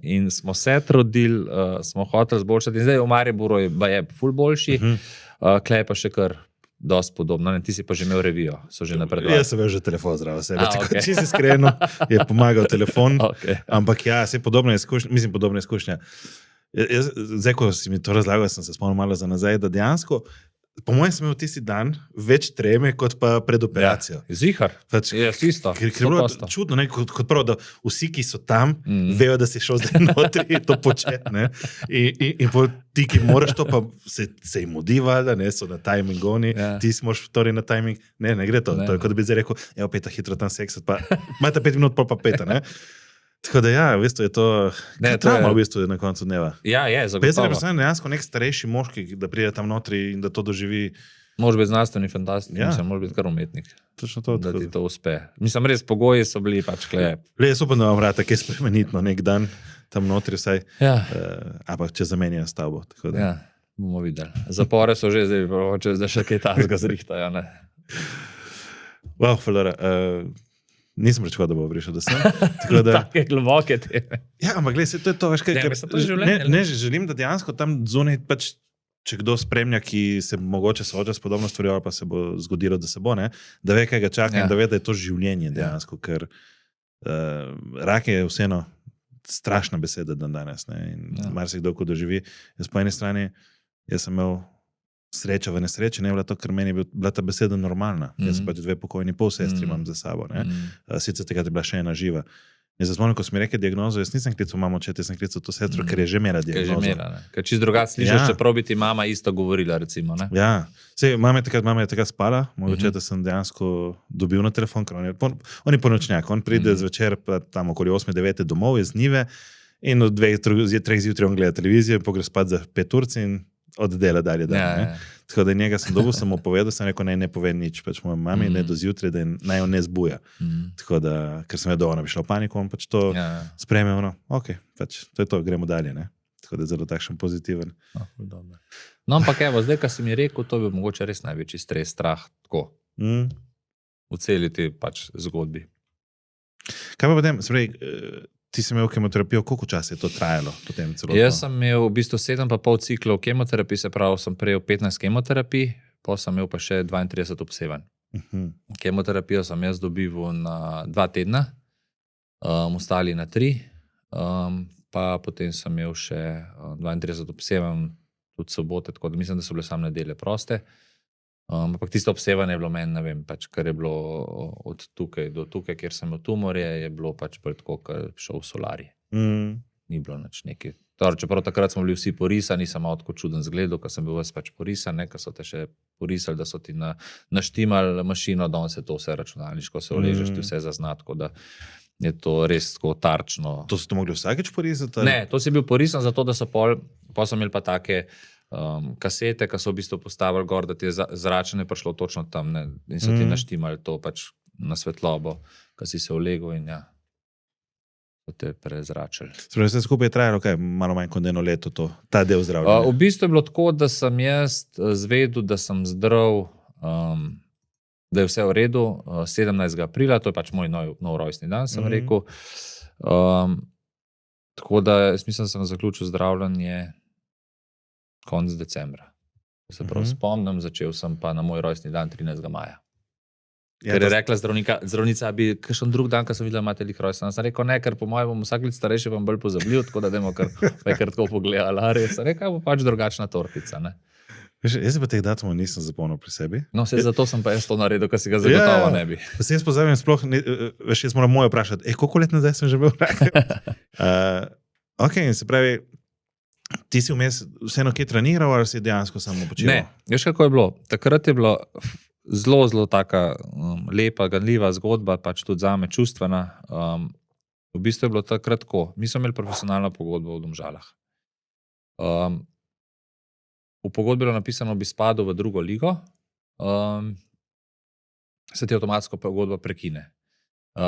in smo se trudili, smo hoteli zboljšati. In zdaj v Mariboru je ful boljši, klej pa še kar dosti podobno. Ne, ti si pa že imel revijo, so že napredovali.
Jaz sem že telefon zdravo sebe, tako čisto iskreno je pomagal telefon, ampak ja, vse podobno izkušnja, mislim podobno izkušnja. Zdaj, ko si mi to razlagal, sem se spomnil malo za nazaj, da dejansko, po mojem sem imel tisti dan več treme, kot pa pred operacijo.
Ja, zihar.
Pač,
isto.
Ker je bilo čudno, ne, kot prvo, da vsi, ki so tam, vejo, da si šel zdaj notri to početi. In ti, ki moraš to, pa se jim mudi, valjda, ne, so na timingoni, ti si moraš torej na timing, ne gre to. To je kot da bi zdaj rekel, evo, Peta, hitro tam seksat, pa imate 5 minut, pa Peta, ne. Tako da ja, v bistvu je to trauma v bistvu na koncu dneva.
Ja, je, zagotovo.
Pet je dejansko nek starejši moški, da pride tam notri in da to doživi.
Može biti znanstveni fantastik, može biti kar umetnik.
Točno to.
Da ti to uspe. Mislim, res pogoji so bili pač kleje.
Jaz upam, da vam vrata kaj spremeniti, no, nek dan tam notri vsaj.
Ja.
Ampak če zamenja stavbo. Tako da.
Ja, bomo videli. Zapore so že zdaj še kaj tazga zrihtajo, ne.
Wow, Flora, nisem pričakoval, da bo prišel, da sem.
Take globoke teme.
Ja, ampak gledaj, to je to, veš, ne, želim, da dejansko tam zunaj, pač, če kdo spremlja, ki se mogoče sooča s podobno stvarjo, ali pa se bo zgodilo, da se bo, ne, da ve, kaj ga čaka in da ve, da je to življenje dejansko, ker rak je vseeno strašna beseda dan danes, ne, in marsikdo, ko doživi. Jaz po eni strani, jaz sem imel sreča v nesreči, ne bila to, ker meni je bila ta beseda normalna. Jaz sem pač 2 pokojni polsestri imam za sabo, ne. Sicer tega je bila še ena živa. In za spomnim, ko smo mi rekli diagnozo, jaz nisem klical mamo očeta, jaz sem klical to sestro, ker je že imela diagnozo.
Ker čist drugače slišiš, čeprav bi ti mama isto govorila, recimo, ne.
Ja, sej, mama je takrat spala, moj očeta sem dejansko dobil na telefon, ker on je ponočnjak, on pride zvečer pa tam okoli 8-9 domov iz njive in od 2-3 zjutraj on gleda televizijo, pogre spat za 5 urci in oddela dalje. Tako da njega sem dobil, sem mu povedal, sem rekel, ne pove nič, pač moja mami, ne do zjutraj, da naj jo ne zbuja. Tako da, ker sem vedel, ona bi šla v paniko, on pač to sprejme, ok, pač, to je to, gremo dalje, ne. Tako da je zelo takšen pozitiven.
No, ampak evo, zdaj, kar si mi rekel, to bi mogoče res največji stres, strah, tako, v celi te pač zgodbi.
Kaj pa potem, se pravi, ti si imel kemoterapijo, koliko časa je to trajalo potem celotno?
Jaz sem imel v bistvu 7,5 ciklov kemoterapij, se pravi, sem prejel 15 kemoterapij, pa sem imel pa še 32 obsevanj. Kemoterapijo sem jaz dobival na 2 tedna, ostali na 3, pa potem sem imel še 32 obsevanj, tudi sobote, tako da mislim, da so bile samo nedelje proste. Ampak tisto obsevanje je bilo meni, ne vem, pač, kar je bilo od tukaj do tukaj, kjer sem imel tumorje, je bilo pač tako, kar šel v solari. Ni bilo nič nekaj. Čeprav takrat smo bili vsi porisani, sem malo tako čuden zgledal, ko sem bil vas pač porisan, ko so te še porisali, da so ti naštimali mašino, da on se to vse računalniško, se uležeš, ti vse zaznat, tako da je to res tako tarčno.
To so to mogli vsakeč porisati?
Ne, to si bil porisan zato, da so pol so imeli pa take kasete, ki so v bistvu postavili gor, da ti je zračenje prišlo točno tam, ne, in so ti naštimali to pač na svetlobo, ko si se ulegel in ja, so te prezračili.
Spravo, vse skupaj je trajalo, kaj, malo manj kot 1 leto to, ta del zdravljenja?
V bistvu je bilo tako, da sem jaz zvedel, da sem zdrav, da je vse v redu, 17. aprila, to je pač moj nov rojstni dan, sem rekel. Tako da, jaz mislim, da sem zaključil zdravljenje konec decembra. Se prav spomnim, začel sem pa na moj rojstni dan 13. maja. Ja, ker je rekla zdravnica, bi kakšen drug dan, ko sem videla, imate lik rojstven. Sem rekel, ne, ker po mojem bom vsak let starejši vam bolj pozabljiv, tako da dajmo kar tako pogledali. Sem rekel, bo pač drugačna tortica, ne.
Jaz pa teh datumov nisem zapomnil pri sebi.
No, zato sem pa jaz to naredil, ker si ga zagotovo ne bi.
Se jaz pozavim sploh, veš, jaz moram moje vprašati, koliko let nazaj sem že bil rak? Ok, in se pravi, ti si vmes vseeno kje treniral, ali si dejansko samo počival?
Ne, veš kako je bilo? Takrat je bilo zelo taka lepa, ganljiva zgodba, pač tudi zame čustvena. V bistvu je bilo takrat tako. Mi smo imeli profesionalno pogodbo v Domžalah. V pogodbi je bilo napisano, da bi spadal v drugo ligo, se ti avtomatsko pogodba prekine.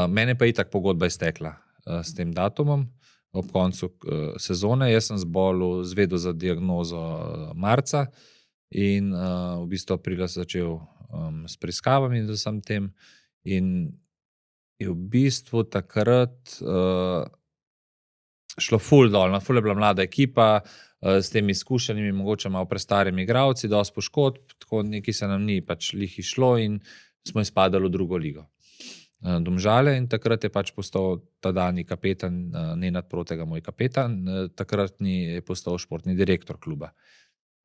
Mene pa je itak pogodba iztekla s tem datumom ob koncu sezone. Jaz sem zbolel, zvedel za diagnozo marca in v bistvu aprila začel s preiskavami in z vsem tem. In je v bistvu takrat šlo ful dol, ful je bila mlada ekipa, s temi izkušenimi, mogoče malo prestarimi igralci, dosti poškodb, tako nekaj se nam ni pač lih išlo in smo izpadali v drugo ligo. Domžale in takrat je pač postal ta dani kapetan, Nenad Protega, moj kapetan, takratni je postal športni direktor kluba.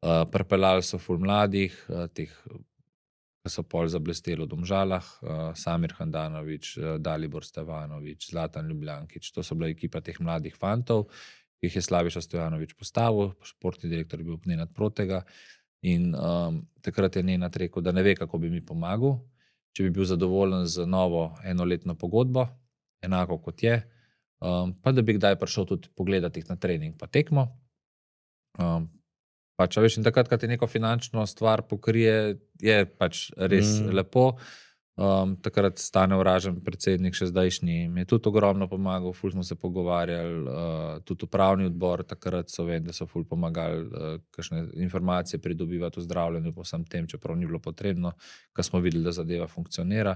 Pripeljali so ful mladih, teh, ki so pol zablesteli v Domžalah, Samir Handanović, Dalibor Stevanović, Zlatan Ljubljankić, to so bila ekipa teh mladih fantov, ki jih je Slaviša Stojanović postavil, športni direktor je bil Nenad Protega in takrat je Nenad rekel, da ne ve, kako bi mi pomagal, če bi bil zadovoljen z novo enoletno pogodbo, enako kot je, pa da bi kdaj prišel tudi pogledati jih na trening pa tekmo. Pač, veš, in takrat, kad te neko finančno stvar pokrije, je pač res lepo. Takrat Stane Vražen, predsednik še zdajšnji, mi je tudi ogromno pomagal, ful smo se pogovarjali, tudi upravni odbor, takrat so vem, da so ful pomagali kakšne informacije pridobivati o zdravljenju po vsem tem, čeprav ni bilo potrebno, ko smo videli, da zadeva funkcionira.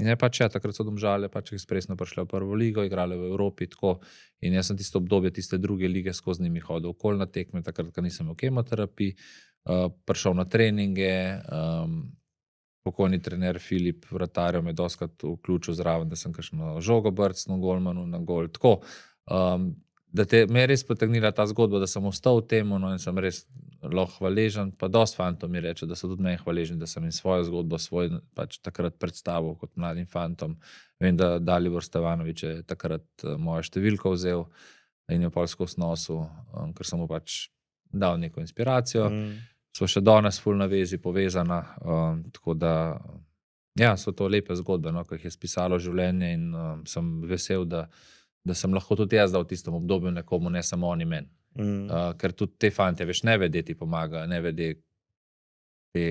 In je pač, takrat so Domžale pač ekspresno prišle v prvo ligo, igrale v Evropi, tako, in jaz sem tisto obdobje, tiste druge lige skozi njimi hodil okoli na tekme, takrat, ko nisem v kemoterapiji, prišel na treninge, pokojni trener Filip Vratarjev me dostikrat vključil zraven, da sem kakšno žogo brcnil golmanu na gol, tako, da me je res potegnila ta zgodba, da sem ostal v temu, no, in sem res lahko hvaležen, pa dosti fantov mi reče, da so tudi meni hvaležni, da sem jim svojo zgodbo pač takrat predstavil kot mladim fantom. Vem, da Dalibor Stevanović je takrat mojo številko vzel in jo pol skozi nosil, ker sem mu pač dal neko inspiracijo. Smo še danes ful na vezi povezana, tako da so to lepe zgodbe, no, ki jih je spisalo življenje in sem vesel, da sem lahko tudi jaz dal v tistem obdobju nekomu, ne samo oni meni. Ker tudi te fante, veš, ne vede ti pomaga, ne vede te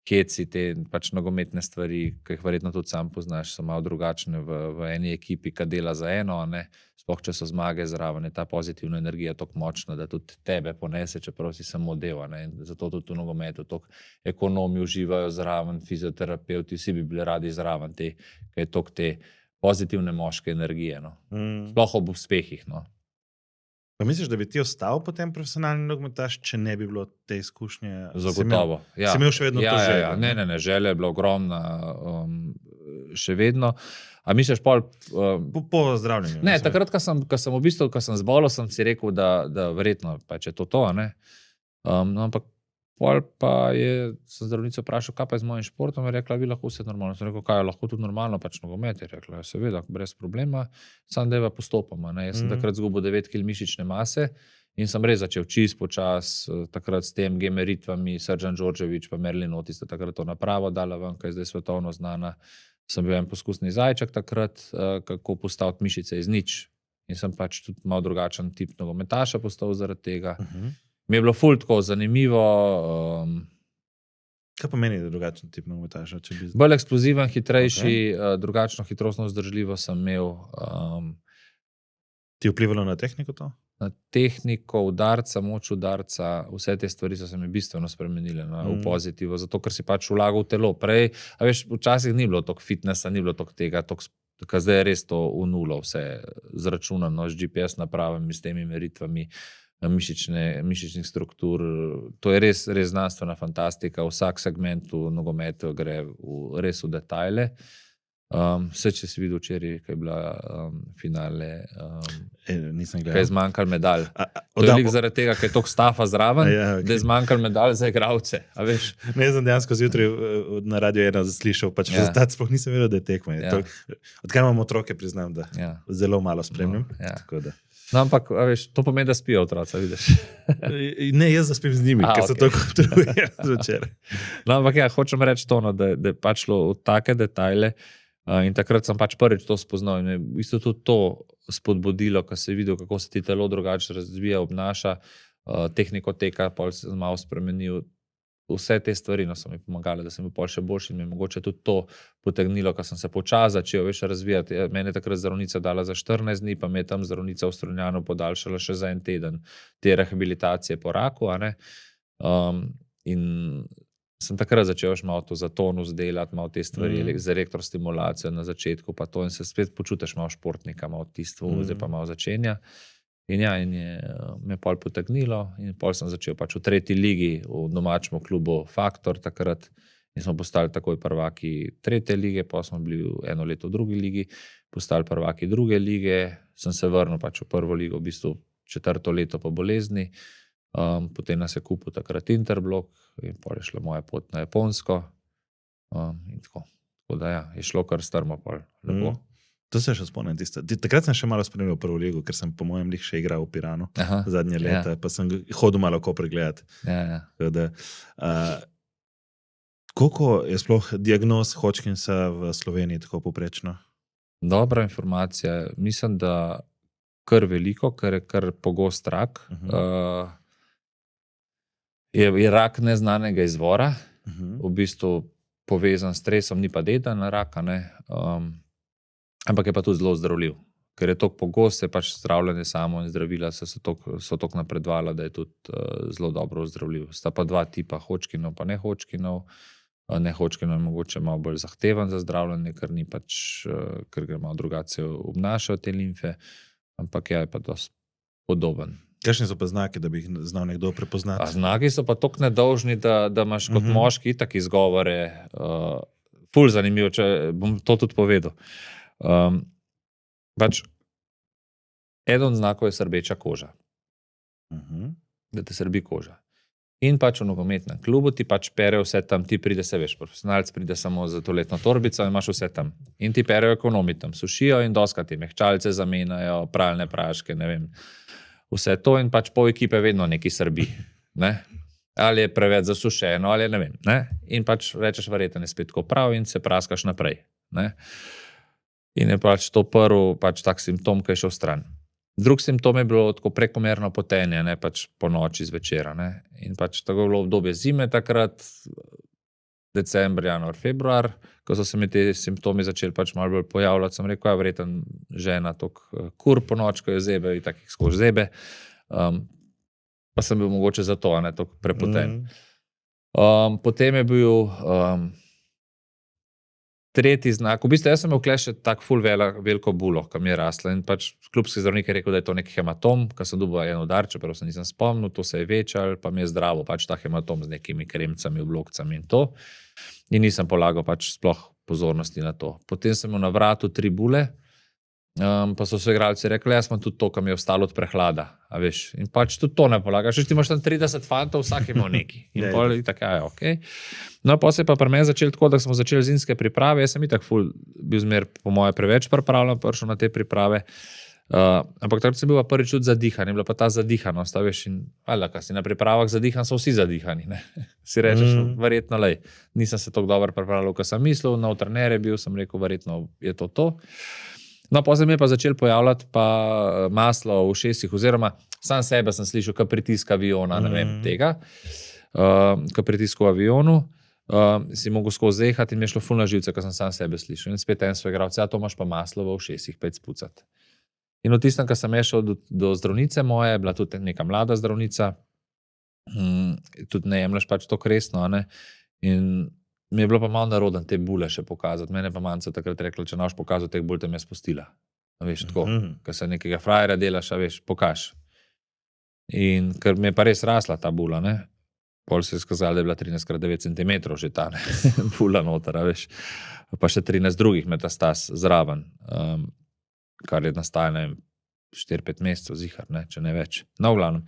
keci, te pač nogometne stvari, ki jih verjetno tudi sam poznaš, so malo drugačne v eni ekipi, ki dela za eno, ne, sploh če so zmage zraven, je ta pozitivna energija toliko močna, da tudi tebe ponese, čeprav si samo del, ne, in zato tudi v nogometu toliko ekonomi uživajo zraven, fizioterapeuti, vsi bi bili radi zraven te, ki je toliko te pozitivne moške energije, no. Sploh ob uspehih, no.
Pa misliš, da bi ti ostal potem profesionalni nogometaš, če ne bi bilo te izkušnje?
Zagotovo,
Si imel še vedno to željo?
Ne, želja je bila ogromna, še vedno. A misliš pol...
Po zdravljenju?
Ne, takrat, ko sem zbolel, sem si rekel, da verjetno pač je to, ne. No, ampak pol pa sem zdravnico vprašal, kaj pa je z mojim športom, je rekla, vi lahko vse normalno. Sem rekel, kaj je lahko tudi normalno, pač nogomet, je rekla, seveda, brez problema, sam deva postopoma, ne. Jaz sem takrat zgubil 9 kg mišične mase in sem res začel čist počas, takrat s tem gemeritvami, Srdžan Đorđević pa Merlin Otis, takrat to napravo dala ven, ki je zdaj svetovno znana. Sem bil en poskusni zajček takrat, kako postaviti mišice iz nič. In sem pač tudi malo drugačen tip nogometaša postal zaradi tega. Mi je bilo ful tako zanimivo.
Kaj pomeni, da je drugačen tip nogometaša?
Bolj eksploziven, hitrejši, drugačno hitrostno vzdržljivo sem imel.
Ti je vplivalo na tehniko to?
Na tehniko, udarca, moč udarca, vse te stvari so se mi bistveno spremenile v pozitivo, zato ker si pač vlagal v telo. Prej, a veš, včasih ni bilo toliko fitnessa, ni bilo toliko tega, ker zdaj je res to v nulo vse zračunano z GPS napravami, s temi meritvami mišičnih struktur. To je res znanstvena fantastika. Vsak segment v nogometu gre res v detajle. Vse, če si videl včeraj, kaj je bila finale,
nisem gledal.
Kaj je zmanjkal medalj. To je lik zaradi tega, kaj je toliko stafa zraven, da je zmanjkal medalj za igralce. A veš?
Ne, sem dejansko zjutraj na Radio 1 zaslišal, pač rezultat sploh nisem vedel, da je tekma. Odkar imam otroke, priznam, da zelo malo spremljam. Tako da.
No, ampak, veš, to pomeni, da spijo otroca, vidiš.
Ne, jaz zaspim z njimi, ker se to kontruje zvečer.
No, ampak hočem reči to, da je pač šlo v take detajle in takrat sem pač prvič to spoznal. In isto tudi to, spodbudilo, ko se je videl, kako se ti telo drugače razvija, obnaša, tehniko teka, pol se malo spremenil. Vse te stvari so mi pomagale, da sem bil pol še boljši in mi je mogoče tudi to potegnilo, ko sem se počasi začel razvijati. Mene je takrat zdravnica dala za 14 dni, pa me je tam zdravnica v Strunjanu podaljšala še za 1 teden te rehabilitacije po raku, in sem takrat začel malo to za tonus delati, malo te stvari, z elektrostimulacijo na začetku, pa to in se spet počutiš malo športnika, malo tistvo, zdaj pa malo začenja. In me je pol potegnilo in pol sem začel pač v 3. ligi v domačem klubu Faktor takrat in smo postali takoj prvaki 3. lige, pa smo bili 1 leto v 2. ligi, postali prvaki 2. lige, sem se vrnil pač v 1. ligo, v bistvu 4. leto po bolezni, potem nas je kupil takrat Interblok in pol je šla moja pot na Japonsko, in tako da je šlo kar strmo pol, lepo.
To se še spomnim. Takrat sem še malo spremljal 1. ligo, ker sem po mojem lih še igral v Piranu zadnje leta, pa sem hodil malo ko pregledati. Koliko je sploh diagnoz Hodgkinsa v Sloveniji tako poprečno?
Dobra informacija. Mislim, da kar veliko, ker je kar pogost rak. Je rak neznanega izvora, v bistvu povezan s stresom, ni pa deden rak, ampak je pa tudi zelo zdravljiv. Ker je toliko pogost, je pač zdravljenje samo in zdravila so toliko napredvala, da je tudi zelo dobro zdravljiv. Sta pa 2 tipa, Hodgkinov pa ne Hodgkinov. Ne Hodgkinov je mogoče malo bolj zahteven za zdravljenje, ker gre malo drugače obnašajo te limfe, ampak je pa dosti podoben.
Kakšni so pa znaki, da bi jih znal nekdo prepoznati?
Znaki so pa toliko nedolžni, da imaš kot moški itak izgovore. Ful zanimivo, če bom to tudi povedal. Pač eden od znakov je srbeča koža. Da te srbi koža. In pač v nogometnem klubu ti pač perejo vse tam, ti pride se, veš, profesionalc pride samo za toaletno torbico in imaš vse tam. In ti perejo ekonomi tam, sušijo in doskrat ti mehčalce zamenjajo, pralne praške, ne vem. Vse to in pač pol ekipe vedno neki srbi. Ne? Ali je preveč zasušeno, ali je ne vem. Ne? In pač rečeš, verjetno je spet tako prav in se praskaš naprej. Ne? In je pač to prvi pač tak simptom, ki je šel stran. Drug simptom je bilo tako prekomerno potenje, ne, pač po noči zvečera. Ne. In pač tako je bilo obdobje zime takrat, december, januar, februar, ko so se mi te simptomi začeli pač malo bolj pojavljati, sem rekel, verjetno žena tok kur po noč, ko je zebe, in takih skož zebe. Pa sem bil mogoče zato, ne, tok prepoten. Potem je bil tretji znak. V bistvu jaz sem imel še tak ful veliko bulo, ki mi je rasla in pač klubski zdravnik je rekel, da je to nek hematom, ko sem dobil en udar, čeprav se nisem spomnil, to se je večal, pa mi je zdravo, pač ta hematom z nekimi kremcami, oblokcami in to. In nisem polagal pač sploh pozornosti na to. Potem sem imel na vratu 3 bule, pa so igralci rekli, jaz imam tudi to, kar mi je ostalo od prehlada, a veš. In pač tudi to ne polagaš, ti imaš tam 30 fantov, vsak ima neki. In pol je tako, okej. No, pa se je pa pri meni začel tako, da smo začeli zimske priprave, jaz sem itak ful bil zmer po moje preveč pripravljen, prišel na te priprave, ampak takrat sem bil pa prvič tudi zadihan, je bila pa ta zadihanost, a veš, in ka si na pripravah zadihan, so vsi zadihani, ne. Si rečeš, verjetno, nisem se tako dobro pripravljal, kot sem mislil, nov trener je bil, sem rekel, verjetno je to. No, potem je pa začel pojavljati pa maslo v ušesih, oziroma sam sebe sem slišal, ko pritisk aviona, ne vem tega, ko pritisk v avionu, si mogel skozi zehati in mi je šlo ful na živce, ko sem sam sebe slišal. In spet en svoj igralec, to imaš pa maslo v ušesih, pa spucati. In v tistem, ko sem šel do zdravnice moje, bila tudi neka mlada zdravnica, tudi ne jemlješ pač to resno, ne, in mi je bilo pa malo narodno te bule še pokazati. Mene pa manjca takrat rekla, če naš pokazal teh bul, te me spustila. Veš, tako, ko se nekega frajera delaš, a veš, pokaž. In ker mi je pa res rasla ta bula, ne, pol se je skazala, da je bila 13x9 cm že ta, ne, bula noter, a veš, pa še 13 drugih metastaz zraven, kar je nastaja, ne vem, 4-5 mesecev zihar, ne, če ne več. No, v glavnem.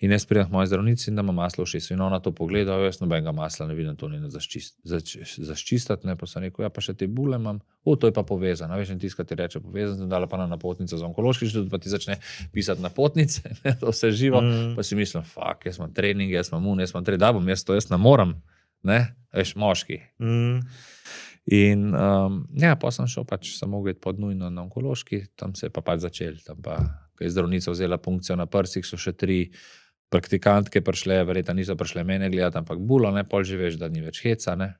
In jaz pridem k moji zdravnici in da ima maslo v ušesu. In ona to pogleda, jaz nobenega masla ne vidim, to ni zaščistati, ne, pa sem rekel, pa še te bule imam, to je pa povezano, veš, in tiskati reče povezano, sem dala pa na napotnico za onkološki inštitut, pa ti začne pisati napotnice, ne, to vse živo, pa si mislim, jaz imam trening, jaz imam da bom jaz to, jaz ne moram, ne, veš, moški. In pa sem šel pač samo gledati pod nujno na onkološki, tam se je pa pač začel. Tam pa, ko je zdravnica vzela punkcijo na prsih, so še 3 praktikantke prišle, verjetno niso prišle mene gledati, ampak bulo, ne, pol že veš, da ni več heca, ne.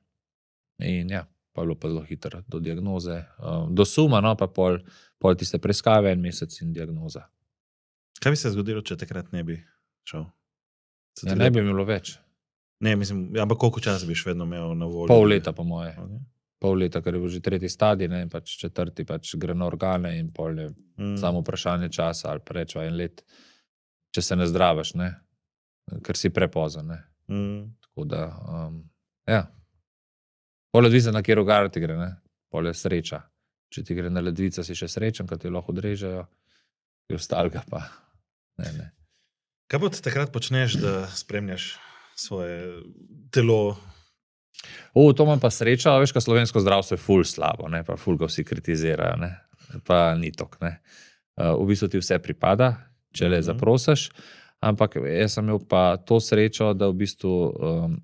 In ja, pa je bilo pa zelo hitro do diagnoze, do suma, no, pa pol tiste preiskave, 1 mesec in diagnoza.
Kaj bi se zgodilo, če takrat ne bi šel?
Ja, ne bi bilo več.
Ne, mislim, ampak koliko časa bi še vedno imel na voljo?
Pol leta, po moje.
Okay.
Pol leta, ker je bil že 3. stadij, ne, pač 4. pač gre na organe in pol je samo vprašanje časa ali prečva 1 let, če se ne zdraviš, ne, ker si prepozen, ne. Tako da, ja. Pol odvisno, na katero garo ti gre, ne. Pol je sreča. Če ti gre na ledvico, si še srečen, ker ti lahko odrežejo, ki ostalega pa ne.
Kaj pa takrat počneš, da spremljaš svoje telo?
To imam pa srečo, veš, ka slovensko zdravstvo je ful slabo, ne, pa ful ga vsi kritizirajo, ne, pa ni tok, ne. V bistvu ti vse pripada, če le zaprosiš, ampak jaz sem imel pa to srečo, da v bistvu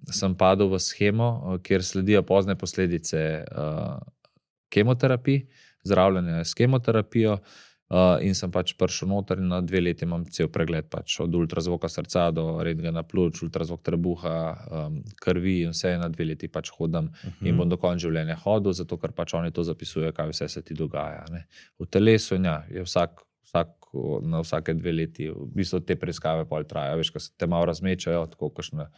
sem padel v shemo, kjer sledijo pozne posledice kemoterapij, zdravljenja s kemoterapijo, in sem pač prišel noter in na 2 leti imam cel pregled, pač od ultrazvoka srca do rentgena pljuč, ultrazvok trebuha, krvi in vse na 2 leti pač hodim in bom do konca življenja hodil, zato ker pač oni to zapisujejo, kaj vse se ti dogaja, ne. V telesu in ja, je na vsake 2 leti, v bistvu te preiskave pol trajajo, veš, ko se te malo razmečajo, tako kakšne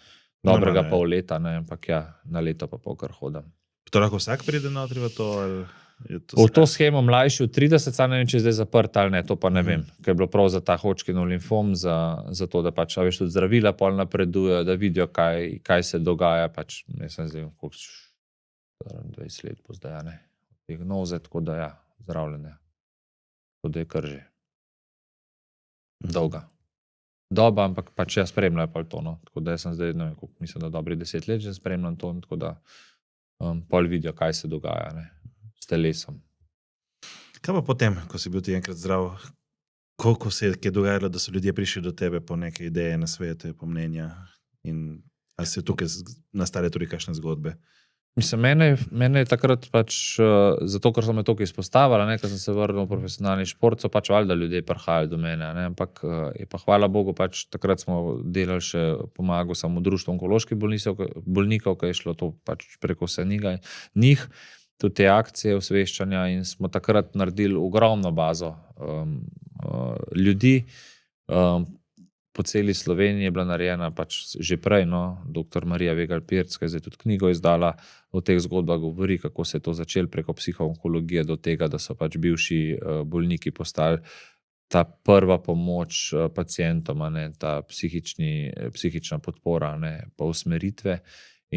dobrega pol leta, ne, ampak ja, na leto pa pol kar hodim.
To lahko vsak pride notri v to, ali je to?
V to shemo mlajši od 30, ne vem, če je zdaj zaprt ali ne, to pa ne vem, ker je bilo prav za ta Hodgkinov limfom, za to, da pač, veš, tudi zdravila pol napredujejo, da vidijo, kaj se dogaja, pač, jaz sem zdaj, koliko 20 let bo zdaj, ne, diagnoze, tako da ja, zdravljenje, tako da je kar že dolga doba, ampak pač ja, spremljajo pol to, no, tako da jaz sem zdaj, ne vem, koliko, mislim, da dobrih 10 let že spremljam to, tako da pol vidijo, kaj se dogaja, ne, s telesom.
Kaj pa potem, ko si bil ti enkrat zdrav, koliko se je dogajalo, da so ljudje prišli do tebe po neke ideje, nasvete, po mnenja, in ali se tukaj nastale tudi kakšne zgodbe?
Mislim, mene je takrat pač, zato ker so me toliko izpostavili, ne, ker sem se vrnil v profesionalni šport, so pač valjda ljudje prihajali do mene, ne, ampak je pa hvala Bogu, pač takrat smo delali še, pomagal sem v društvu onkoloških bolnikov, ki je šlo to pač preko njih, tudi te akcije osveščanja in smo takrat naredili ogromno bazo ljudi, po celi Sloveniji je bila narejena pač že prej, no, dr. Marija Vegal Pirc, ki je zdaj tudi knjigo izdala, o teh zgodbah govori, kako se je to začelo preko psihoonkologije do tega, da so pač bivši bolniki postali ta prva pomoč pacientom, ne, ta psihična podpora, ne, pa usmeritve.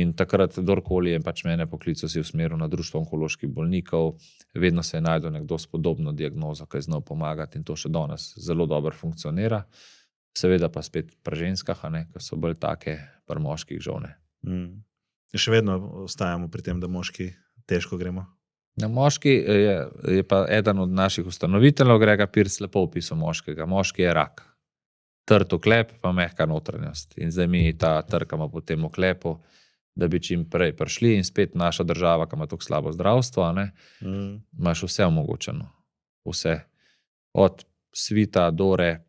In takrat, kdorkoli je pač mene poklical, si usmeril na društvo onkoloških bolnikov, vedno se je najdel nekdo s podobno diagnozo, ki je znal pomagati in to še danes zelo dobro funkcionira. Seveda pa spet pri ženskah, ne, ki so bolj take, pri moških žal ne.
Še vedno ostajamo pri tem, da moški težko gremo?
Na moški je pa eden od naših ustanoviteljev, Grega Pirc, lepo opisal moškega. Moški je rak. Trd oklep, pa mehka notranjost. In zdaj mi ta trkamo po tem oklepu, da bi čim prej prišli in spet naša država, ki ima tako slabo zdravstvo, ne, imaš vse omogočeno. Vse. Od svita, dore,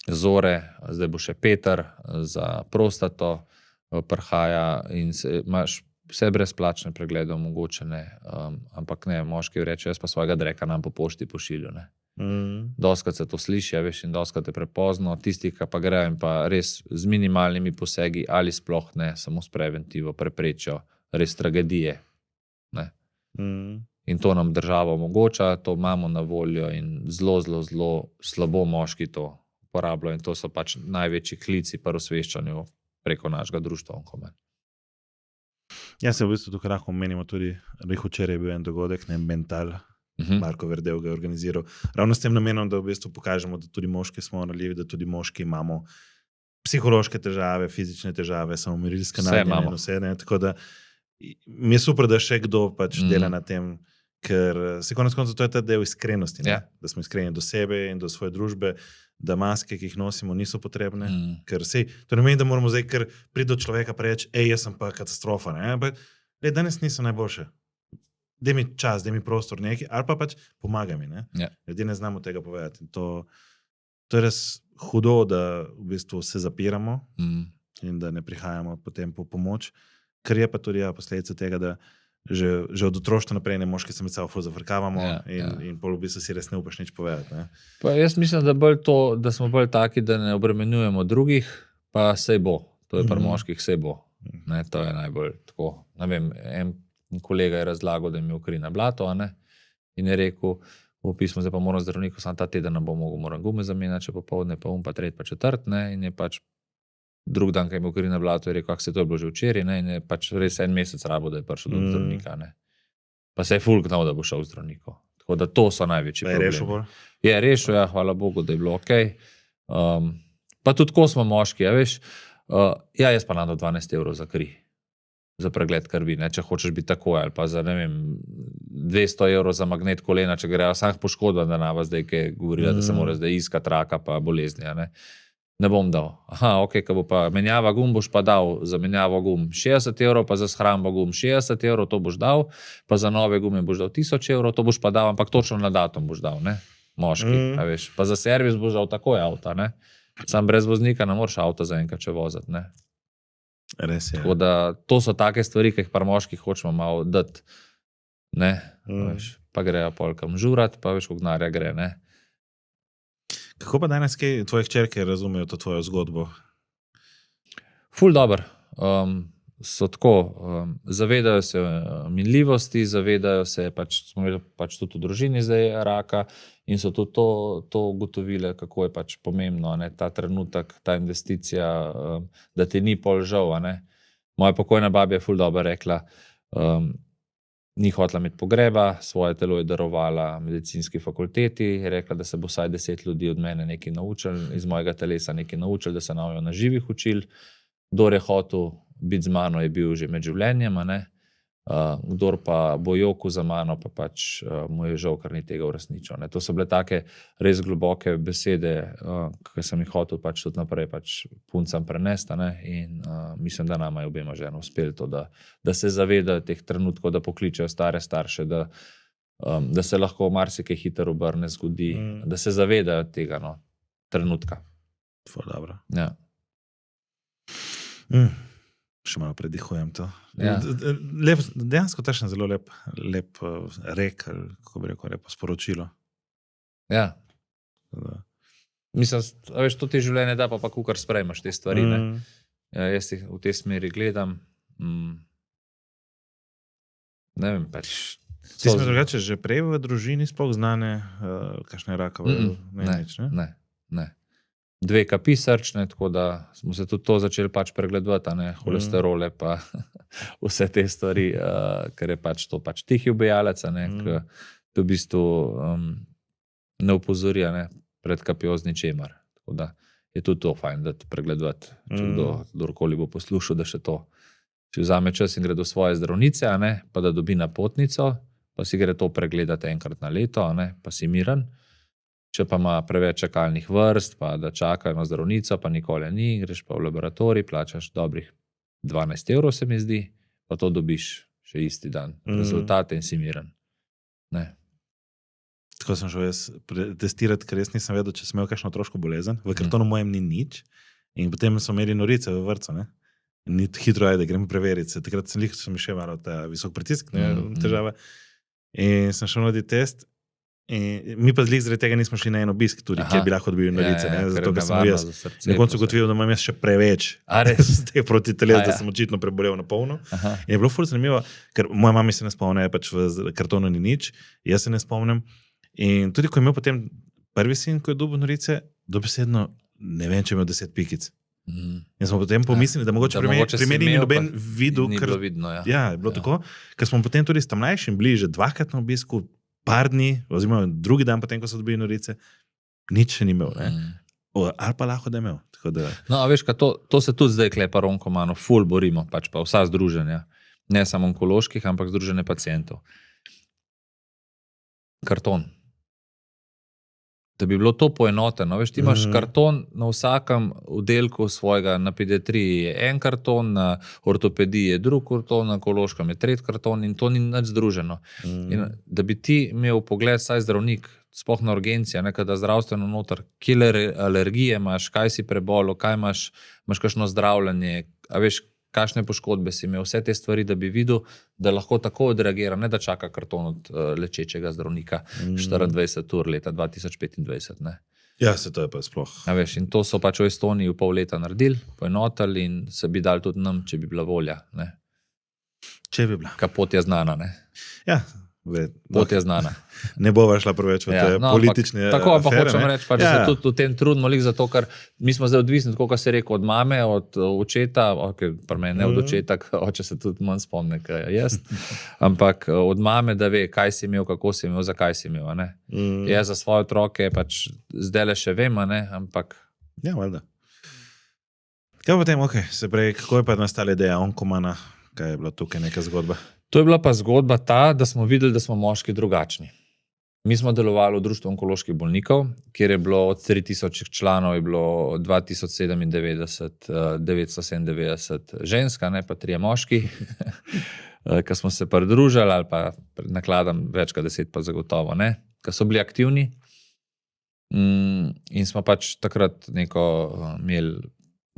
zore, zdaj bo še Peter za prostato prihaja in imaš vse brezplačne preglede omogočene, ampak ne, moški reče, jaz pa svojega dreka nam po pošti pošilju, ne. Dostikrat se to sliši, ja, veš, in dostikrat je prepozno, tisti, ki pa grejo in pa res z minimalnimi posegi ali sploh ne, samo s preventivo preprečijo res tragedije, ne. In to nam država omogoča, to imamo na voljo in zelo slabo moški to uporabljajo in to so pač največji klici pri osveščanju preko našega društva Onkomen.
Ja, se v bistvu tukaj lahko omenimo tudi, včeraj je bil en dogodek, ne, Mental, Marko Verdel ga je organiziral. Ravno s tem namenom, da v bistvu pokažemo, da tudi moški smo ranljivi, da tudi moški imamo psihološke težave, fizične težave, samomorilske nagnjenje in vse, ne, tako da mi je super, da še kdo pač dela na tem, ker se konec koncev to je ta del iskrenosti, ne? Da smo iskreni do sebe in do svoje družbe, da maske, ki jih nosimo, niso potrebne, ker to ne meni, da moramo zdaj kar priti do človeka pa reči, jaz sem pa katastrofa, ne, ampak danes niso najboljše. daj mi čas, daj mi prostor neki, ali pa pač pomagaj mi. Ne?
Ja.
Ljudje ne znamo tega povedati. To je res hudo, da v bistvu se zapiramo in da ne prihajamo potem po pomoč, ker je pa tudi posledica tega, da že od otroštva naprej ne moški se med sabo zafrkavamo in pol v bistvu si res ne upaš nič povedati. Ne?
Pa jaz mislim, da smo bolj taki, da ne obremenjujemo drugih, pa sej bo. To je pri moških, sej bo. Ne, to je najbolj tako. Ne vem, en kolega je razlagal, da mi je kri na blato, in je rekel, v pismu, zdaj pa moram zdravniku, sam ta teden ne bom mogel, moram gume zamenjati, če popoldne, pa pa tretji, pa četrt, in je pač drug dan, ko je imel kri na blato, je rekel, kako se to je bilo že včeraj, in je pač res en mesec rabo, da je prišel do zdravnika. Pa se je ful gnal, da bo šel v zdravniku. Tako da to so največji problemi.
Je rešil bolj?
Je rešil, ja, hvala Bogu, da je bilo okej. Pa tudi ko smo moški, ja, veš, jaz pa nadal 12 € za kri, za pregled krvi, ne, če hočeš biti takoj, ali pa za, ne vem, 200 € za magnet kolena, če grejo sam poškodba, da na vas zdaj, ki je govorila, da se mora zdaj iskati raka pa bolezni, ne bom dal. Aha, ok, ko bo pa menjava gum, boš pa dal za menjavo gum 60 €, pa za shrambo gum 60 €, to boš dal, pa za nove gume boš dal 1000 €, to boš pa dal, ampak točno na datum boš dal, ne, moški, a veš, pa za servis boš dal takoj avta, ne. Sam brez voznika ne moreš avta zaenkrat če voziti, ne.
Res je.
Tako da to so take stvari, ki jih par moških hočemo malo dati, ne, veš, pa grejo polkam žurat, pa veš, koliko denarja gre, ne.
Kako pa danes kaj tvoje hčerke razumejo to tvojo zgodbo?
Ful dober. So tako, zavedajo se minljivosti, zavedajo se, smo imeli pač tudi v družini zdaj raka in so tudi to ugotovile, kako je pač pomembno, ne, ta trenutek, ta investicija, da ti ni pol žal, ne. Moja pokojna babja je ful dobro rekla, ni hotela imeti pogreba, svoje telo je darovala medicinski fakulteti, je rekla, da se bo vsaj 10 ljudi od mene nekaj naučili, iz mojega telesa nekaj naučili, da se naujo na živih učili. Kdor je hotel biti z mano, je bil že med življenjem, ne. Kdor pa bo jokal za mano, pa pač mu je žal, ker ni tega uresničil, ne. To so bile take res globoke besede, ki sem jih hotel pač tudi naprej pač puncam prenesti, ne. In mislim, da nama je obema žena uspelo to, da se zavedajo teh trenutkov, da pokličejo stare starše, da se lahko marsikaj hitro obrne zgodi, da se zavedajo tega, no, trenutka.
Ful dobro.
Ja.
Še malo predihujem to.
Ja.
Dejansko tašno zelo lep rek, kako bi rekel, lepo sporočilo.
Ja. Mislim, a veš, to ti življenje da, pa kukar sprejmaš te stvari, ne. Jaz jih v tej smeri gledam. Ne vem, pač.
Ti smo drugače že prej v družini sploh znane, kakšne rakave?
Ne. 2 kapi srčne, tako da smo se tudi to začeli pač pregledovati, ne, holesterole pa vse te stvari, ker je pač to pač tihi ubijalec, ne, ki v bistvu ne opozori, ne, pred kapjo z ničemer. Tako da je tudi to fajn, da te pregledovati, če kdorkoli bo poslušal, da še to. Če vzame čas in gre do svoje zdravnice, ne, pa da dobi napotnico, pa si gre to pregledati enkrat na leto, ne, pa si miren. Če pa ima preveč čakalnih vrst, pa da čakajo na zdravnico, pa nikoli ni, greš pa v laboratorij, plačaš dobrih 12 € se mi zdi, pa to dobiš še isti dan. Rezultate in si miren. Ne.
Tako sem šel jaz testirati, ker jaz nisem vedel, če sem imel kakšno otroško bolezen. V kartonu mojem ni nič in potem smo imeli norice v vrtcu, ne. Ni hitro, ajde, gremo preveriti se. Takrat sem še malo ta visok pritisk, ne, težave. In sem šel narediti test. In mi pa zaradi tega nismo šli na en obisk tudi, kjer bi lahko dobili norice, zato ker sem jaz na koncu ugotovil, da imam jaz še preveč z teh protiteles, da sem očitno prebolel na polno. In je bilo ful zanimivo, ker moja mama se ne spomne, pač v kartonu ni nič, jaz se ne spomnim. In tudi ko je imel potem prvi sin, ko je dobil norice, dobesedno ne vem, če je imel 10 pikic. In smo potem pomislili, da mogoče pri meni ni noben videl, ker je bilo tako, ker smo potem tudi s tam mlajšim bili že 2-krat na obisku, par dni, oziroma drugi dan potem, ko so dobili norice, nič še ni imel, ne. Ali pa lahko da je imel.
No, a veš, to se tudi zdaj klepa onkomano, ful borimo, pač pa vsa združenja, ne samo onkoloških, ampak združenje pacientov. Karton. da bi bilo to poenoteno. Veš, ti imaš karton na vsakem oddelku svojega, na pediatriji je en karton, na ortopediji je drug karton, na onkološkem je tretji karton in to ni nič združeno. In da bi ti imel pogled, saj zdravnik, sploh na urgencija, kada zdravstveno noter, kje alergije imaš, kaj si prebolel, kaj imaš kakšno zdravljenje, a veš, kakšne poškodbe si imel, vse te stvari, da bi videl, da lahko tako odreagira, ne da čaka karton od lečečega zdravnika 24 ur leta 2025. Ne.
Ja, se to je pa sploh.
A veš, in to so pač v Estoniji v pol leta naredili, poenotili in se bi dali tudi nam, če bi bila volja. Ne.
Če bi bila.
Pot je znana, ne?
Ja,
pot je znana.
Ne bova šla preveč v te politične afere.
Tako pa hočem reči, pa, da se tudi v tem trudimo, zato, ker mi smo zdaj odvisni, tako kot se rekel, od mame, od očeta, pri meni ne od očeta, oče se tudi manj spomne, kaj jaz, ampak od mame, da ve, kaj si imel, kako si imel, zakaj si imel. Ne? Jaz za svoje otroke pač zdaj le še vem, ne? Ampak...
Ja, valjda. Kaj potem, se pravi, kako je pa nastala ideja Onkomana? Kaj je bila tukaj neka zgodba?
To je bila pa zgodba ta, da smo videli, da smo moški drugačni. Mi smo delovali v društvu onkoloških bolnikov, kjer je bilo od 3000 članov, je bilo 2097, 997 ženska, ne, pa 3 moški, ki smo se pridružili, ali pa nakladam več kot 10 pa zagotovo, ne, ki so bili aktivni. In smo pač takrat neko imeli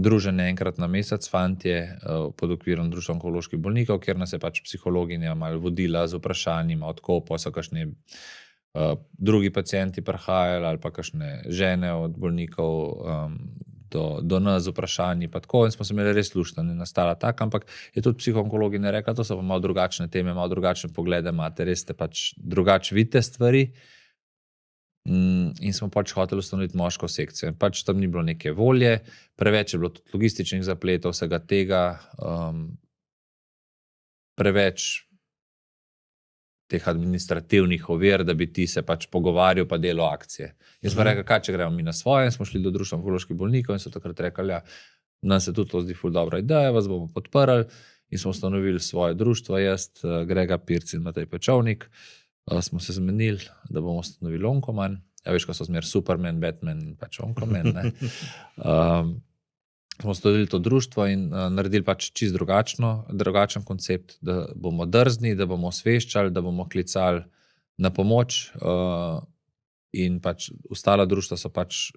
druženje enkrat na mesec, fantje, pod okvirom društva onkoloških bolnikov, kjer nas je pač psihologinja malo vodila z vprašanjima, odkopo so kakšni drugi pacienti prihajali ali pa kakšne žene od bolnikov do nas z vprašanji, pa tako, in smo se imeli res luštno, ni nastala tak, ampak je tudi psihoonkologinja rekla, to so pa malo drugačne teme, malo drugačne poglede imate, res ste pač drugače vidite stvari. In smo pač hoteli ustanoviti moško sekcijo. Pač tam ni bilo neke volje, preveč je bilo tudi logističnih zapletov, vsega tega, preveč teh administrativnih ovir, da bi ti se pač pogovarjal pa delo akcije. In smo rekli, kaj če gremo mi na svoje, in smo šli do društva onkoloških bolnikov in so takrat rekli, ja, nam se tudi to zdi ful dobra ideja, vas bomo podprli, in smo ustanovili svoje društvo, jaz, Grega Pirc in Matej Pečovnik. Smo se zmenili, da bomo ustanovili Onkoman. Ja, veš, ko so zmer Superman, Batman in pač Onkoman. Smo ustanovili to društvo in naredili pač čist drugačen koncept, da bomo drzni, da bomo osveščali, da bomo klicali na pomoč, in pač ostala društva so pač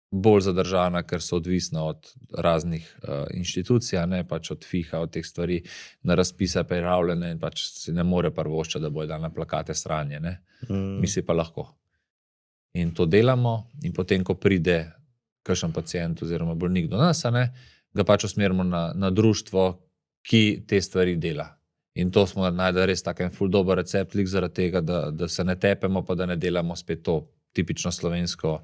bolj zadržana, ker so odvisna od raznih inštitucij, ne, pač od FIHA, od teh stvari, na razpise prijavljene in pač si ne more prvoščati, da bojo dali na plakate sranje, ne. Mi si pa lahko. In to delamo in potem, ko pride kakšen pacient oziroma bolnik do nas, ne, ga pač usmerimo na društvo, ki te stvari dela. In to smo najdeli res tak en ful dober recept, zaradi tega, da se ne tepemo, pa da ne delamo spet to tipično slovensko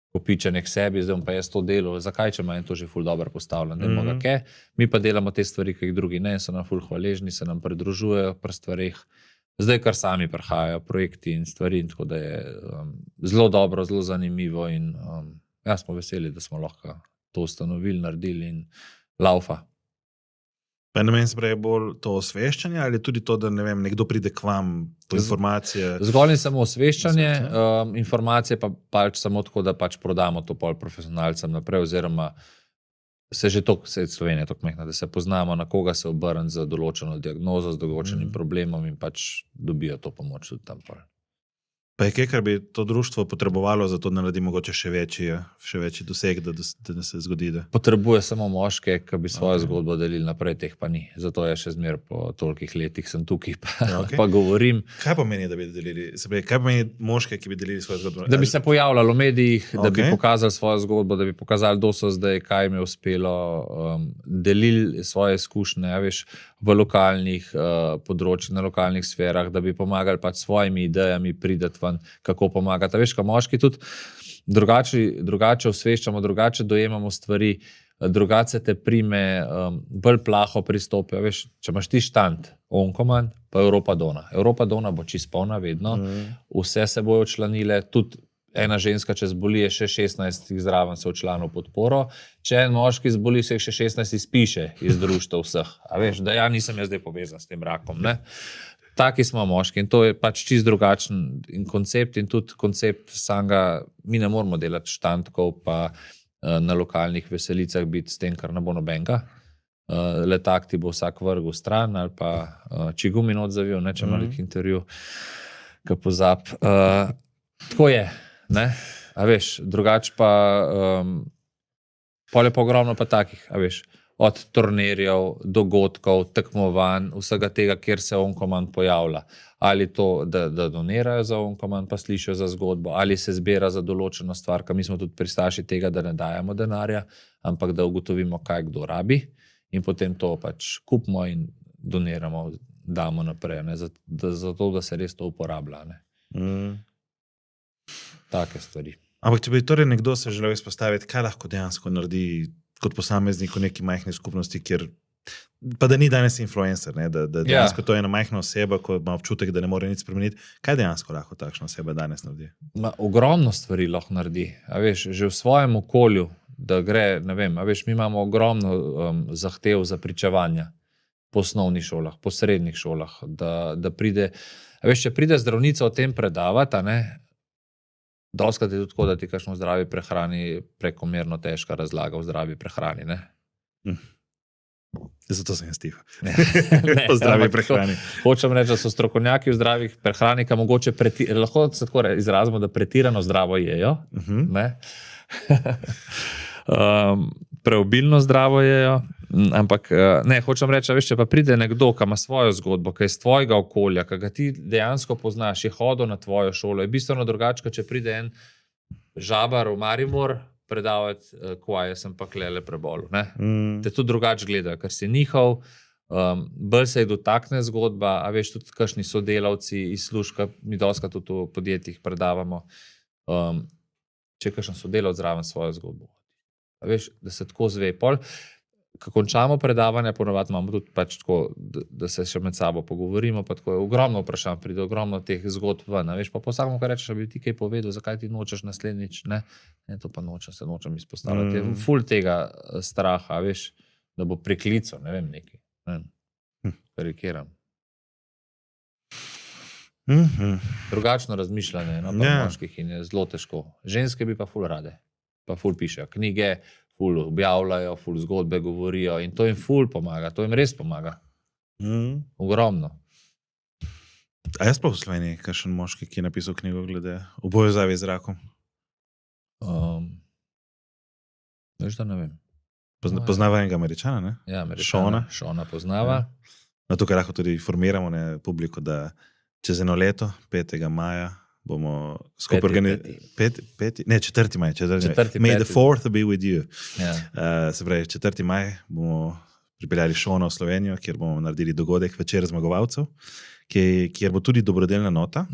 kopičenje k sebi, zdaj bom pa jaz to delal, zakaj, če manj to že ful dobro postavljeno, mi pa delamo te stvari, ki jih drugi ne, so nam ful hvaležni, se nam pridružujejo pri stvarih, zdaj kar sami prihajajo projekti in stvari, in tako da je zelo dobro, zelo zanimivo in jaz smo veseli, da smo lahko to ustanovili, naredili in laufa.
Pa ne meni se pravi bolj to osveščanje ali tudi to, da ne vem, nekdo pride k vam po informacije?
Zgolj in samo osveščanje, informacije pa pač samo tako, da pač prodamo to pol profesionalcem naprej, oziroma se že toliko, se Slovenija toliko mehna, da se poznamo, na koga se obrniti za določeno diagnozo, z določenim problemom in pač dobijo to pomoč tudi tam pol.
Pa je kaj, kar bi to društvo potrebovalo, zato da naredi mogoče še večji doseg, da ne se zgodi, da...
Potrebuje samo moške, ki bi svojo zgodbo delili naprej, teh pa ni. Zato je še zmer po tolikih letih sem tukaj, pa govorim.
Kaj pomeni, da bi delili? Kaj pomeni moške, ki bi delili svojo zgodbo?
Da bi se pojavljali v medijih, da bi pokazali svojo zgodbo, da bi pokazali, kdo so zdaj, kaj jim je uspelo, delili svoje izkušnje, veš, v lokalnih področjih, na lokalnih sferah, da bi pomagali pač svojimi idejami pridati ven, kako pomagati. Veš, ko moški tudi drugače osveščamo, drugače dojemamo stvari, drugače se te prime, bolj plaho pristopijo. Veš, če imaš ti štand, Onkoman, pa Europa Dona. Europa Dona bo čist polna vedno, vse se bojo članile, tudi ena ženska, če zboli, je še 16 zraven se včlanil podporo, če en moški zboli, se še 16 izpiše iz društva vseh. A veš, da ja nisem jaz zdaj povezan s tem rakom, ne? taki smo moški in to je pač čist drugačen in tudi koncept samega, mi ne moramo delati štandkov pa na lokalnih veselicah biti s tem, kar ne bo nobenega. Letak ti bo vsak vrgel stran ali pa čigumi not zavil, če ima nek intervju, ki pozab. Tako je, ne? A veš, drugače pa pol je pa ogromno pa takih, a veš, od turnirjev, dogodkov, tekmovanj, vsega tega, kjer se Onkoman pojavlja. Ali to, da donirajo za Onkoman, pa slišijo za zgodbo, ali se zbira za določeno stvar, mi smo tudi pristaši tega, da ne dajemo denarja, ampak da ugotovimo, kaj kdo rabi in potem to pač kupimo in doniramo, damo naprej, ne, zato, da se res to uporablja. Ne. Take stvari.
Ampak če bi torej nekdo se želel izpostaviti, kaj lahko dejansko naredi kot posameznik v neki majhni skupnosti, kjer pa da ni danes influencer, ne? Da dejansko to je ena majhna oseba, ko ima občutek, da ne more nič spremeniti. Kaj dejansko lahko takšna oseba danes naredi?
Ogromno stvari lahko naredi. A veš, že v svojem okolju, da gre, ne vem, a veš, mi imamo ogromno zahtev za pričevanja po osnovnih šolah, po srednjih šolah, da pride, a veš, če pride zdravnica o tem predavati, ne, doskrat je tudi tako, da ti kakšno zdravi prehrani prekomerno težka razlaga o zdravi prehrani, ne?
Zato sem jaz tiho. O zdravi prehrani.
Hočem reči, da so strokovnjaki v zdravih prehrani, ki mogoče lahko se tako izrazimo, da pretirano zdravo jejo, ne? Preobilno zdravo jejo, ampak ne, hočem reči, veš, če pa pride nekdo, ki ima svojo zgodbo, ki je iz tvojega okolja, ki ga ti dejansko poznaš, je hodil na tvojo šolo, je bistveno drugače, če pride en žabar v Maribor predavati, jaz sem pa klele prebolel. Te tudi drugače gledajo, ker si njihov, bolj se jih dotakne zgodba, a veš, tudi kakšni sodelavci iz služka, mi doskrat tudi v podjetjih predavamo, če kakšen sodelavc zraven svojo zgodbo. A veš, da se tako zve. Pol, ko končamo predavanje, ponovadi imamo tudi pač tako, da se še med sabo pogovorimo, pa tako je ogromno vprašanj, pride ogromno teh zgodb ven. Veš, pa vsakому, kar rečeš, da bi ti kaj povedal, zakaj ti nočeš naslednjič, ne, to pa nočem izpostavljati. Ful tega straha, veš, da bo priklical, ne vem, nekaj. Karikiram. Drugačno razmišljanje, no, pa moških in je zelo težko. Ženske bi pa ful rade, pa ful pišejo knjige, ful objavljajo, ful zgodbe govorijo in to jim ful pomaga, to jim res pomaga. Ogromno.
A jaz pa v Sloveniji, kakšen moški, ki je napisal knjigo glede v povezavi z rakom?
Veš, da ne vem.
Poznava enega Američana, ne?
Ja, Američana. Šona poznava.
No, tukaj lahko tudi informiramo publiko, da čez 1 leto, 5. maja, bomo skupaj organizirali. 4. maj. May the 4th be with you. Se pravi, 4. maj bomo pripeljali Šona v Slovenijo, kjer bomo naredili dogodek Večer zmagovalcev, kjer bo tudi dobrodelna nota.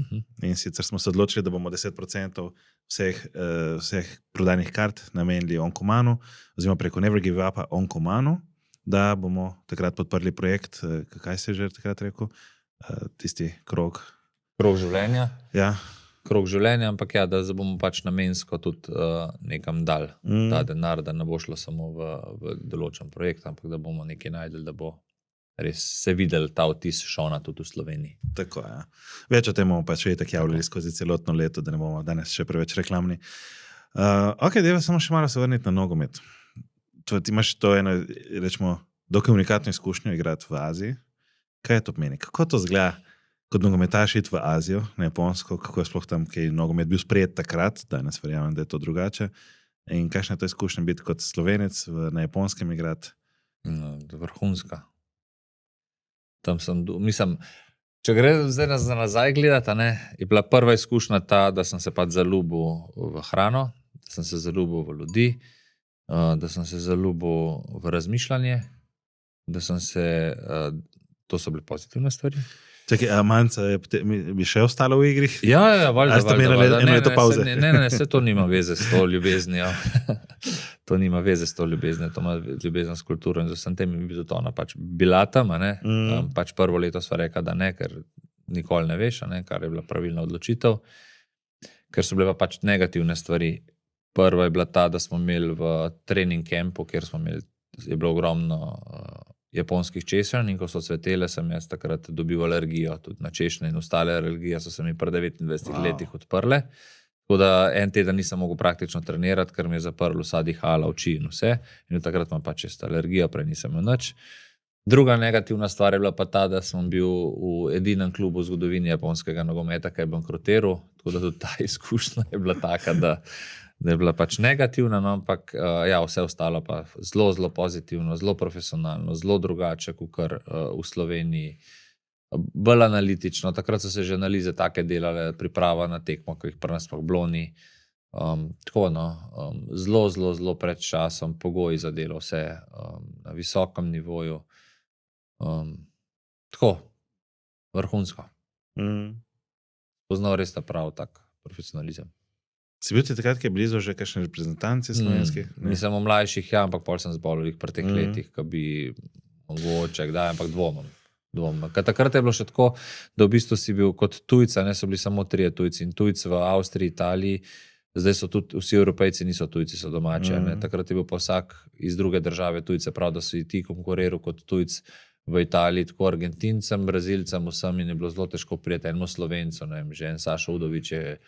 In sicer smo se odločili, da bomo 10% vseh prodajnih kart namenili Onkomanu, oziroma preko Never Give Up Onkomanu, da bomo takrat podprli projekt, kaj se je že takrat rekel, tisti krog
življenja.
Ja.
Krog življenja, ampak ja, da bomo pač namensko tudi nekam dal ta denar, da ne bo šlo samo v določen projekt, ampak da bomo nekaj najdeli, da bo res se videl ta vtis Šona tudi v Sloveniji.
Tako, ja. Več o tem bomo pač itak javljali skozi celotno leto, da ne bomo danes še preveč reklamni. Ok, deva samo še malo se vrniti na nogomet. Ti imaš to eno, rečemo, dokaj unikatno izkušnjo igrati v Aziji. Kaj je to pomeni? Kako to zgleda kot nogometaš iti v Azijo, na Japonsko, kako je sploh tam, kaj nogomet bil sprejet takrat, danes verjamem, da je to drugače. In kakšna je to izkušnja biti kot Slovenec na Japonskem igrati?
Vrhunska. Tam mislim, če gre zdaj nazaj gledati, je bila prva izkušnja ta, da sem se pač zaljubil v hrano, da sem se zaljubil v ljudi, da sem se zaljubil v razmišljanje, da sem se, to so bile pozitivne stvari.
Čakaj, a manjca bi še ostalo v igri?
Ja, valjda.
A ste imeli eno leto pauze?
Ne, vse to nima veze s to ljubeznijo. To nima veze s to ljubeznijo, to ima ljubezen s kulturo in z vsem tem bi tudi ona pač bila tam, pač prvo leto sva rekla, da ne, ker nikoli ne veš, kar je bila pravilna odločitev, ker so bile pa pač negativne stvari. Prva je bila ta, da smo imeli v trening campu, kjer smo imeli, je bilo ogromno japonskih češenj in ko so cvetele, sem jaz takrat dobil alergijo, tudi na češnje in ostale alergije so se mi pri 29 letih odprle. Tako da en teden nisem mogel praktično trenirati, ker mi je zaprl vsa dihala, oči in vse. In takrat imam pač čisto alergijo, prej nisem imel nič. Druga negativna stvar je bila pa ta, da sem bil v edinem klubu v zgodovini japonskega nogometa, ki je bankrotiral. Tako da tudi ta izkušnja je bila taka, da je bila pač negativna, no, ampak ja, vse ostalo pa zelo, zelo pozitivno, zelo profesionalno, zelo drugače kot v Sloveniji. Bolj analitično, takrat so se že analize take delale, priprava na tekmo, ko jih pri nas pa bloni. Tako, no, zelo, zelo, zelo pred časom, pogoji za delo, vse na visokem nivoju. Tako, vrhunsko. Poznal res ta prav tak profesionalizem.
Si bil ti takrat, ki je blizu že kakšne reprezentanci slovenskih?
Nisem o mlajših, ja, ampak pol sem zbolel jih pri teh letih, ko bi mogoče, kdaj, ampak dvomim. Takrat je bilo še tako, da v bistvu si bil kot tujca, ne so bili samo 3 tujci in tujci v Avstriji, Italiji, zdaj so tudi vsi Evropejci niso tujci, so domači. Takrat je bil pa vsak iz druge države tujce, prav da si ti konkuriral kot tujc v Italiji, tako Argentincem, Brazilcem, vsem in je bilo zelo težko prijeti enemu Slovencu, ne vem, že en Sašo Udovič je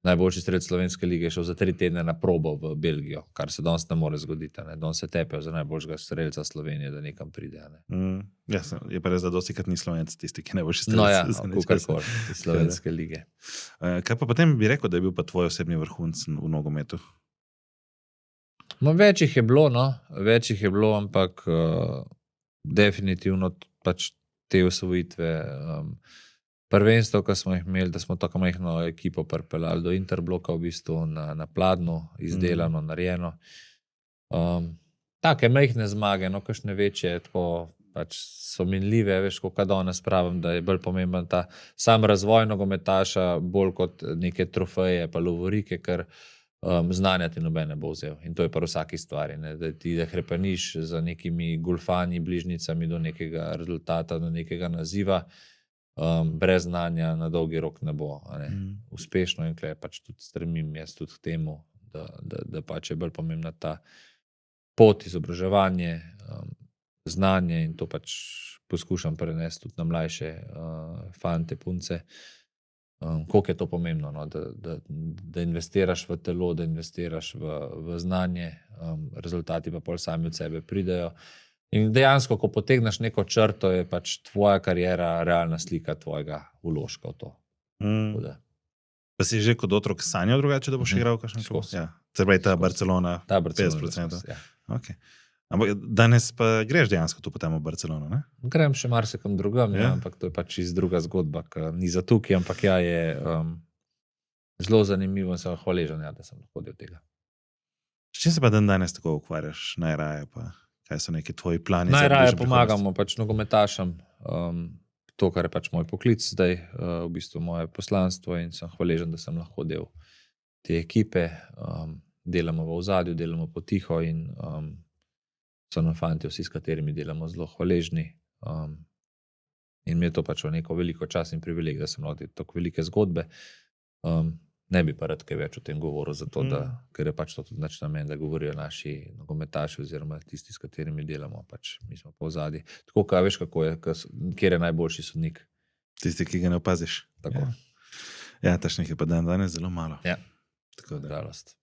najboljši strelec slovenske lige, šel za 3 tedne na probo v Belgijo, kar se danes ne more zgoditi. Danes se tepejo za najboljšega strelca Slovenije, da nekam pride.
Ja, je pa res, da dostikrat ni Slovenec tisti, ki najboljši strelec.
No ja, kakorkoli, iz slovenske lige.
Kaj pa potem bi rekel, da je bil pa tvoj osebni vrhunec v nogometu?
No, več jih je bilo, ampak definitivno pač te osvojitve. Prvenstvo, ko smo jih imeli, da smo tako majhno ekipo pripeljali do Interbloka v bistvu na Pladnu, izdelano, narejeno. Take majhne zmage, no, kakšne večje, tako pač so minljive, veš, ko danes pravim, da je bolj pomemben ta sam razvoj nogometaša, bolj kot neke trofeje pa lovorike, ker znanja ti noben ne bo vzel. In to je pa v vsaki stvari, ne, da ti hrepeniš za nekimi golfani, bližnicami do nekega rezultata, do nekega naziva. Brez znanja na dolgi rok ne bo uspešno in tukaj pač tudi stremim jaz tudi k temu, da pač je bolj pomembna ta pot, izobraževanje, znanje in to pač poskušam prenesti tudi na mlajše fante, punce. Koliko je to pomembno, no? Da investiraš v telo, da investiraš v znanje, rezultati pa pol sami od sebe pridejo. In dejansko, ko potegneš neko črto, je pač tvoja karijera realna slika tvojega vložka v to.
Pa si že kot otrok sanjal drugače, da boš igral kakšen klub? Ja. Se pravi ta Barcelona, 50%. Ja. Okay. Ampak danes pa greš dejansko tu potem v Barcelono, ne?
Grem še marsikam drugam, ja, ampak to je pač iz druga zgodba, ki ni za tukaj, ampak ja, je zelo zanimivo in sem hvaležen, ja, da sem lahko del tega.
S čim se pa danes tako ukvarjaš najraje pa? Kaj so neki tvoji plani?
Najraje pomagamo pač nogometašem, to, kar je pač moj poklic zdaj, v bistvu moje poslanstvo in sem hvaležen, da sem lahko del te ekipe. Delamo v ozadju, delamo potiho in so nam fanti vsi, s katerimi delamo, zelo hvaležni. In mi je to pač neko veliko čas in privileg, da sem lahko tako velike zgodbe. Ne bi pa rad kaj več o tem govoril, zato ker je pač to tudi naš namen, da govorijo naši nogometaši oziroma tisti, s katerimi delamo, pač mi smo pa v zadnji. Tako, kaj veš, kako je, kjer je najboljši sodnik?
Tisti, ki ga ne opaziš.
Tako.
Ja, tašnih je pa danes zelo malo.
Ja,
tako da.
Žalost.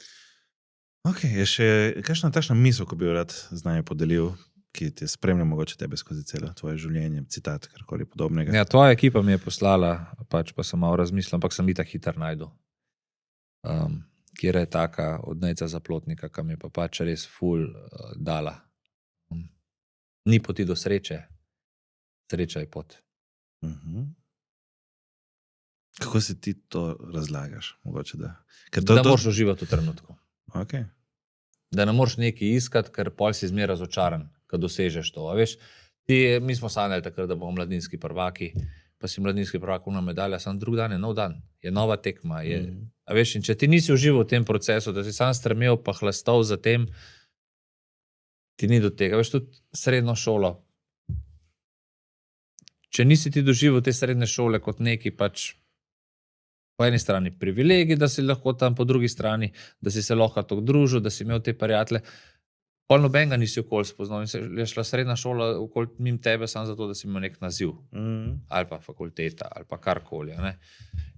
Ok, je še kakšna tašna misel, ko bi jo rad z nami podelil, ki te spremlja mogoče tebe skozi celo tvoje življenje, citat, karkoli podobnega?
Ja, tvoja ekipa mi je poslala, pač pa sem malo razmislil, ampak sem itak hitro najdu. Kjer je taka od Nejca Zaplotnika, ki mi je pa pač res ful dala. Ni poti do sreče, sreča je pot.
Kako si ti to razlagaš? Mogoče, da
moraš uživati v trenutku.
Okay.
Da ne moraš nekaj iskati, ker pol si zmeraj razočaran, ko dosežeš to. Veš, mi smo sanjali takrat, da bomo mladinski prvaki, pa si mladinski prvak na medalja, sam drug dan je nov dan, je nova tekma. A veš, in če ti nisi užival v tem procesu, da si sam stremel pa hlastal za tem, ti ni do tega. Veš, tudi srednjo šolo. Če nisi ti doživel te srednje šole kot neki pač po eni strani privilegij, da si lahko tam, po drugi strani, da si se lahko tako družil, da si imel te prijatelje. Pol nobenega nisi okoli spoznal in je šla srednja šola okoli mimo tebe samo zato, da si imel nek naziv. Ali pa fakulteta, ali pa karkoli. Ne?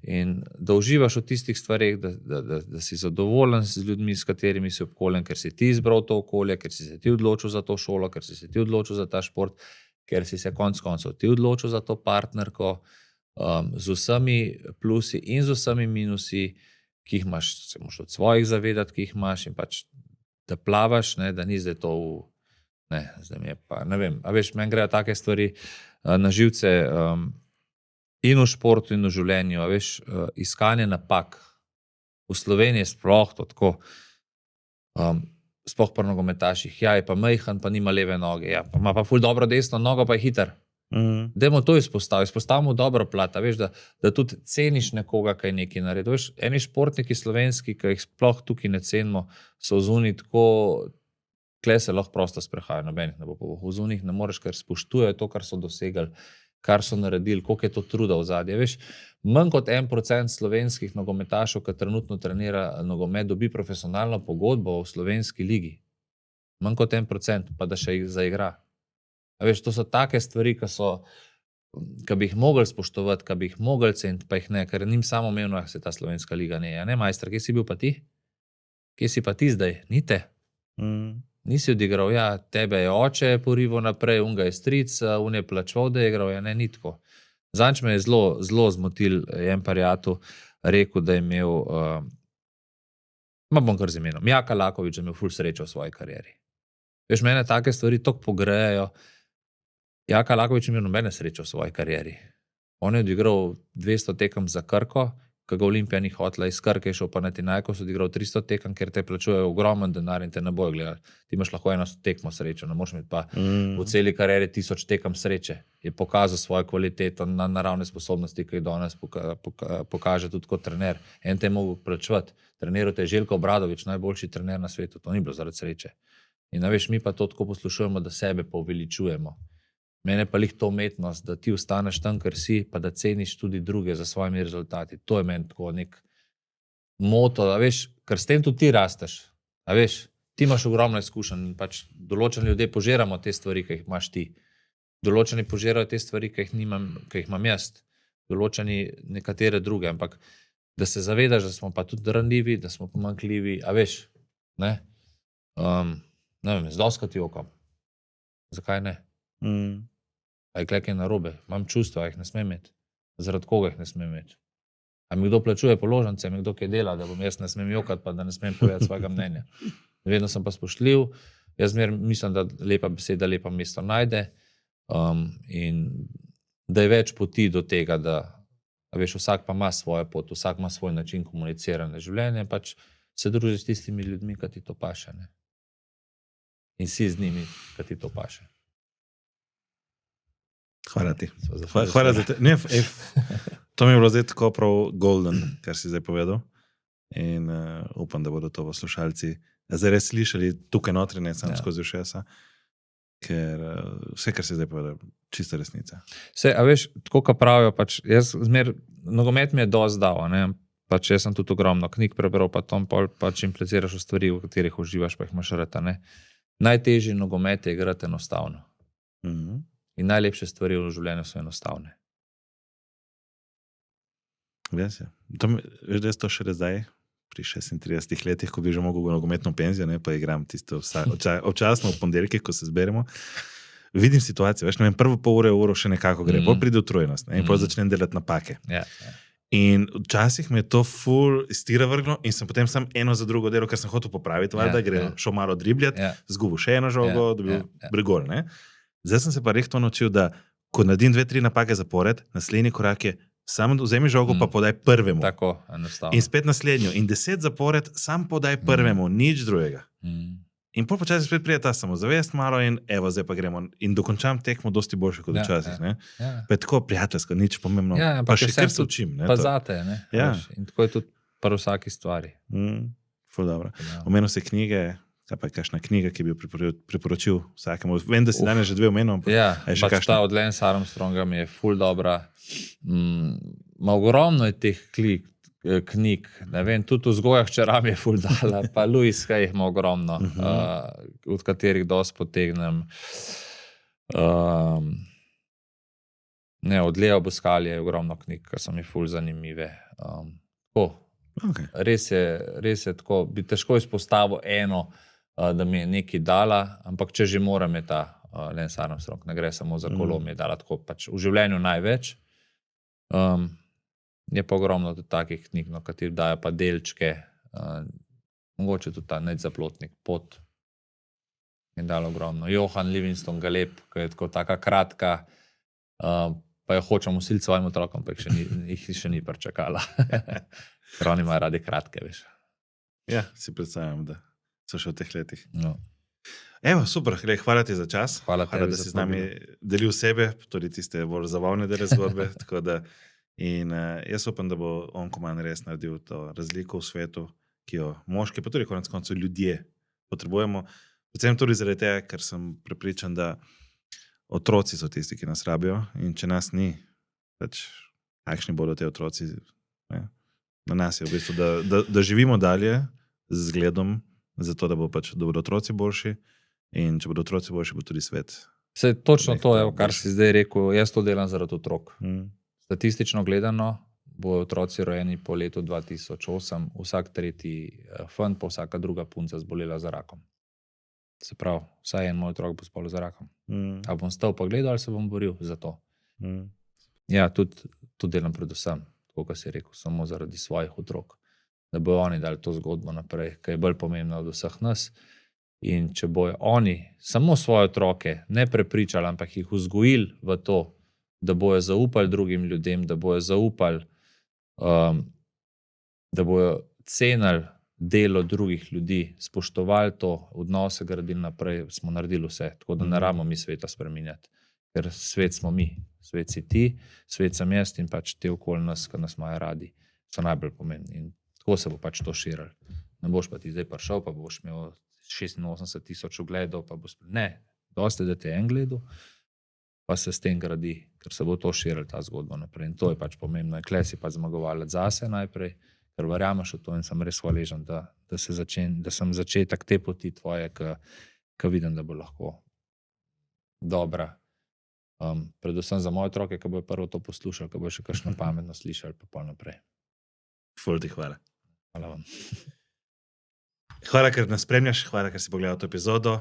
In da uživaš v tistih stvareh, da si zadovoljen z ljudmi, s katerimi si obkoljen, ker si ti izbral to okolje, ker si se ti odločil za to šolo, ker si se ti odločil za ta šport, ker si se konec koncev ti odločil za to partnerko, z vsemi plusi in z vsemi minusi, ki jih imaš, se moraš od svojih zavedati, ki jih imaš in pač da plavaš, ne, da ni zdaj to zdaj mi je pa, ne vem, a veš, meni grejo take stvari na živce in v športu in v življenju, a veš, iskanje napak. V Sloveniji je sploh to tako, sploh pri nogometaših, je pa majhen, pa nima leve noge, pa ima pa ful dobro desno nogo, pa je hiter. Dajmo to izpostavimo dobro plat, a veš, da tudi ceniš nekoga, kaj nekaj naredi. Veš, eni športniki slovenski, ki jih sploh tukaj ne cenimo, so zunaj tako, kle se lahko prosto sprehajajo, nobenih ne bo v zunaj ne moreš, ker spoštujejo to, kar so dosegali, kar so naredili, koliko je to truda v zadnje. Veš, manj kot 1% slovenskih nogometašov, ki trenutno trenira nogomet, dobi profesionalno pogodbo v slovenski ligi. Manj kot 1%, pa da še jih zaigra. A veš, to so take stvari, ki bi jih mogli spoštovati, ki bi jih mogli ceniti, pa jih ne, ker njim samoumevno se ta slovenska liga ne. Ne, majster, kje si bil pa ti? Kje si pa ti zdaj? Ni te? Nisi odigral, tebe je oče porival naprej, unga je stric, un je plačval, da je igral, ne, ni tako. Zanč me je zelo zmotil en prijatelj, rekel, da je imel, bom kar z imenom, Jaka Lakovič je imel ful srečo v svoji karieri. Veš, mene take stvari toliko pogrejajo. Jaka Lakovič je imel nobene sreče v svoji karieri. On je odigral 200 tekem za Krko, ko ga Olimpija ni hotela iz Krke, šel pa na Tinajkos, odigral 300 tekem, ker te plačujejo ogromen denar in te ne bojo gledali. Ti imaš lahko eno tekmo srečo, ne moreš imeti pa v celi karieri 1000 tekem sreče. Je pokazal svojo kvaliteto na naravne sposobnosti, ki jih danes pokaže tudi kot trener. En te je mogel plačevati. Treniral te je Željko Obradović, najboljši trener na svetu. To ni bilo zaradi sreče. In veš, mi pa to tako poslušujemo, da sebe poveličujemo. Mene pa lih to umetnost, da ti ostaneš tam, kar si, pa da ceniš tudi druge za svojimi rezultati. To je meni tako nek moto, a veš, ker s tem tudi ti rasteš. A veš, ti imaš ogromno izkušenj in pač določeni ljudje požiramo te stvari, ki jih imaš ti. Določeni požirajo te stvari, ki jih imam jaz. Določeni nekatere druge, ampak da se zavedaš, da smo pa tudi ranljivi, da smo pomanjkljivi, a veš, ne? Ne vem, zloskati okom. Zakaj ne? A je kaj narobe? Imam čustva, jih ne smem imeti. Zaradi koga jih ne smem imeti? A mi kdo plačuje položnice, mi kdo kaj dela, da bom jaz ne smem jokati, pa da ne smem povedati svojega mnenja. Vedno sem pa spoštljiv, jaz mislim, da lepa beseda lepa mesto najde in da je več poti do tega, da veš, vsak pa ima svojo pot, vsak ima svoj način komuniciranja življenja, pač se druži s tistimi ljudmi, ki ti to paše, ne? In si z njimi, ki ti to paše.
Hvala ti. Hvala za te. Ne, to mi je bilo zdaj tako prav golden, kar si zdaj povedal. In upam, da bodo to poslušalci zdaj res slišali tukaj notri, ne sam skozi ušesa, ker vse, kar si zdaj povedal, čista resnica.
Vse, a veš, tako ka pravijo, pač jaz nogomet mi je dosti dal, ne? Pač jaz sem tudi ogromno knjig prebral, pa tom pol pač impliciraš v stvari, v katerih uživaš, pa jih imaš rad, ne? Najtežji nogomet je igrati enostavno. In najlepše stvari v življenju so enostavne.
Veš, da je to še zdaj, pri 36 letih, ko bi že mogel v nogometno penzijo, ne, pa igram tisto občasno v ponedeljkih, ko se zberemo. Vidim situacijo, veš, ne vem, prvo pol uro še nekako gre, pol pride utrujenost, ne, in pol začnem delati napake. In včasih me je to ful iz tira vrglo in sem potem sam eno za drugo delo, ker sem hotel popraviti, da gre šel malo dribljati, zgubil še eno žogo, dobil brigol, ne. Zdaj sem se pa rehto naučil, da ko naredim 2-3 napake zapored, naslednji korak je, samo vzemi žogo pa podaj prvemu.
Tako, enostavno.
In spet naslednjo. In 10 zapored, sam podaj prvemu, nič drugega. In pol počasi spet prije ta samozavest malo in evo, zdaj pa gremo. In dokončam tekmo dosti boljše kot včasih. Pa je tako prijateljsko, nič pomembno. Pa še kar se učim.
Pa zate, ne? In tako je tudi pri vsaki stvari.
Ful dobro. Omenil se knjige, kaj pa je kakšna knjiga, ki bi priporočil vsakemu. Vem, da si danes že 2 omenil.
Pač ta od Lance Armstronga mi je ful dobra. Ma ogromno je teh knjig. Ne vem, tudi vzgoja hčeram je ful dala, pa Louis Hay ima ogromno, od katerih dosti potegnem. Od Lea Buscaglia je ogromno knjig, ki so mi ful zanimive.
Okay.
Res je tako, bi težko izpostavil eno, da mi je nekaj dala, ampak če že moram, je ta Lance Armstrong, ne gre samo za kolo, mi je dala tako pač v življenju največ. Je pa ogromno tudi takih knjig, no, kateri dajo pa delčke, mogoče tudi ta Nezaplotnik pot je dala ogromno. Johann Livingston Galeb, ki je tako taka kratka, pa jo hočem usiliti svojim otrokom, pa jih še ni pričakala. Ker oni imajo radi kratke, veš.
Ja, si predstavljam, da so še v teh letih.
No.
Evo, super, hvala ti za čas.
Hvala
da si z nami delil sebe, tudi tiste bolj zabavne dele zgodbe. Tako da, in jaz upam, da bo on Koman res naredil to razliko v svetu, ki jo moški, pa tudi konec koncev ljudje potrebujemo. Predvsem tudi zaradi tega, ker sem prepričan, da otroci so tisti, ki nas rabijo, in če nas ni, pač kakšni bodo te otroci, ne? Na nas je v bistvu, da živimo dalje z zgledom, zato da bo pač da bodo otroci boljši, in če bodo otroci boljši, bo tudi svet.
Se točno to je, kar si zdaj rekel, jaz to delam zaradi otrok. Statistično gledano bojo otroci rojeni po letu 2008, vsak tretji fant, pa vsaka druga punca zbolela za rakom. Se pravi, vsaj en moj otrok bo zbolel za rakom. Ali bom stal pa gledal, ali se bom boril za to. Ja, tudi delam predvsem, tako kot si rekel, samo zaradi svojih otrok, da bojo oni dali to zgodbo naprej, ki je bolj pomembna od vseh nas. In če bojo oni samo svoje otroke ne prepričali, ampak jih vzgojili v to, da bojo zaupali drugim ljudem, da bojo zaupali, da bojo cenili delo drugih ljudi, spoštovali to, odnose gradili naprej, smo naredili vse, tako da ne rabimo mi sveta spreminjati, ker svet smo mi, svet si ti, svet sem jaz in pač te okoli nas, ki nas imajo radi, so najbolj pomembni in tako se bo pač to širilo. Ne boš pa ti zdaj prišel, pa boš imel 86,000 ogledov, pa boš, ne, dosti da te en gledal, pa se s tem gradi, ker se bo to širilo, ta zgodba naprej in to je pač pomembno. In kle si pa zmagovalec zase najprej, ker verjameš v to in sem res hvaležen, da sem začetek te poti tvoje, ki vidim, da bo lahko dobra. Predvsem za moje otroke, ki bojo prvo to poslušali, ki bojo še kakšno pametno slišali, pa pol naprej.
Ful ti hvala.
Hvala vam.
Hvala, ker nas spremljaš, hvala, ker si pogledal to epizodo.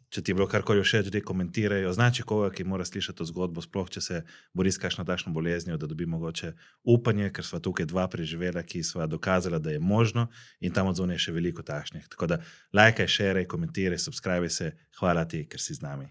Če ti je bilo karkoli všeč, da komentiraj, označi koga, ki mora slišati to zgodbo, sploh če se bori s kakšno takšno boleznijo, da dobi mogoče upanje, ker sva tukaj dva preživela, ki sva dokazala, da je možno in tam odzvone je še veliko takšnih. Tako da lajkaj, šeraj, komentiraj, subscribaj se, hvala ti, ker si z nami.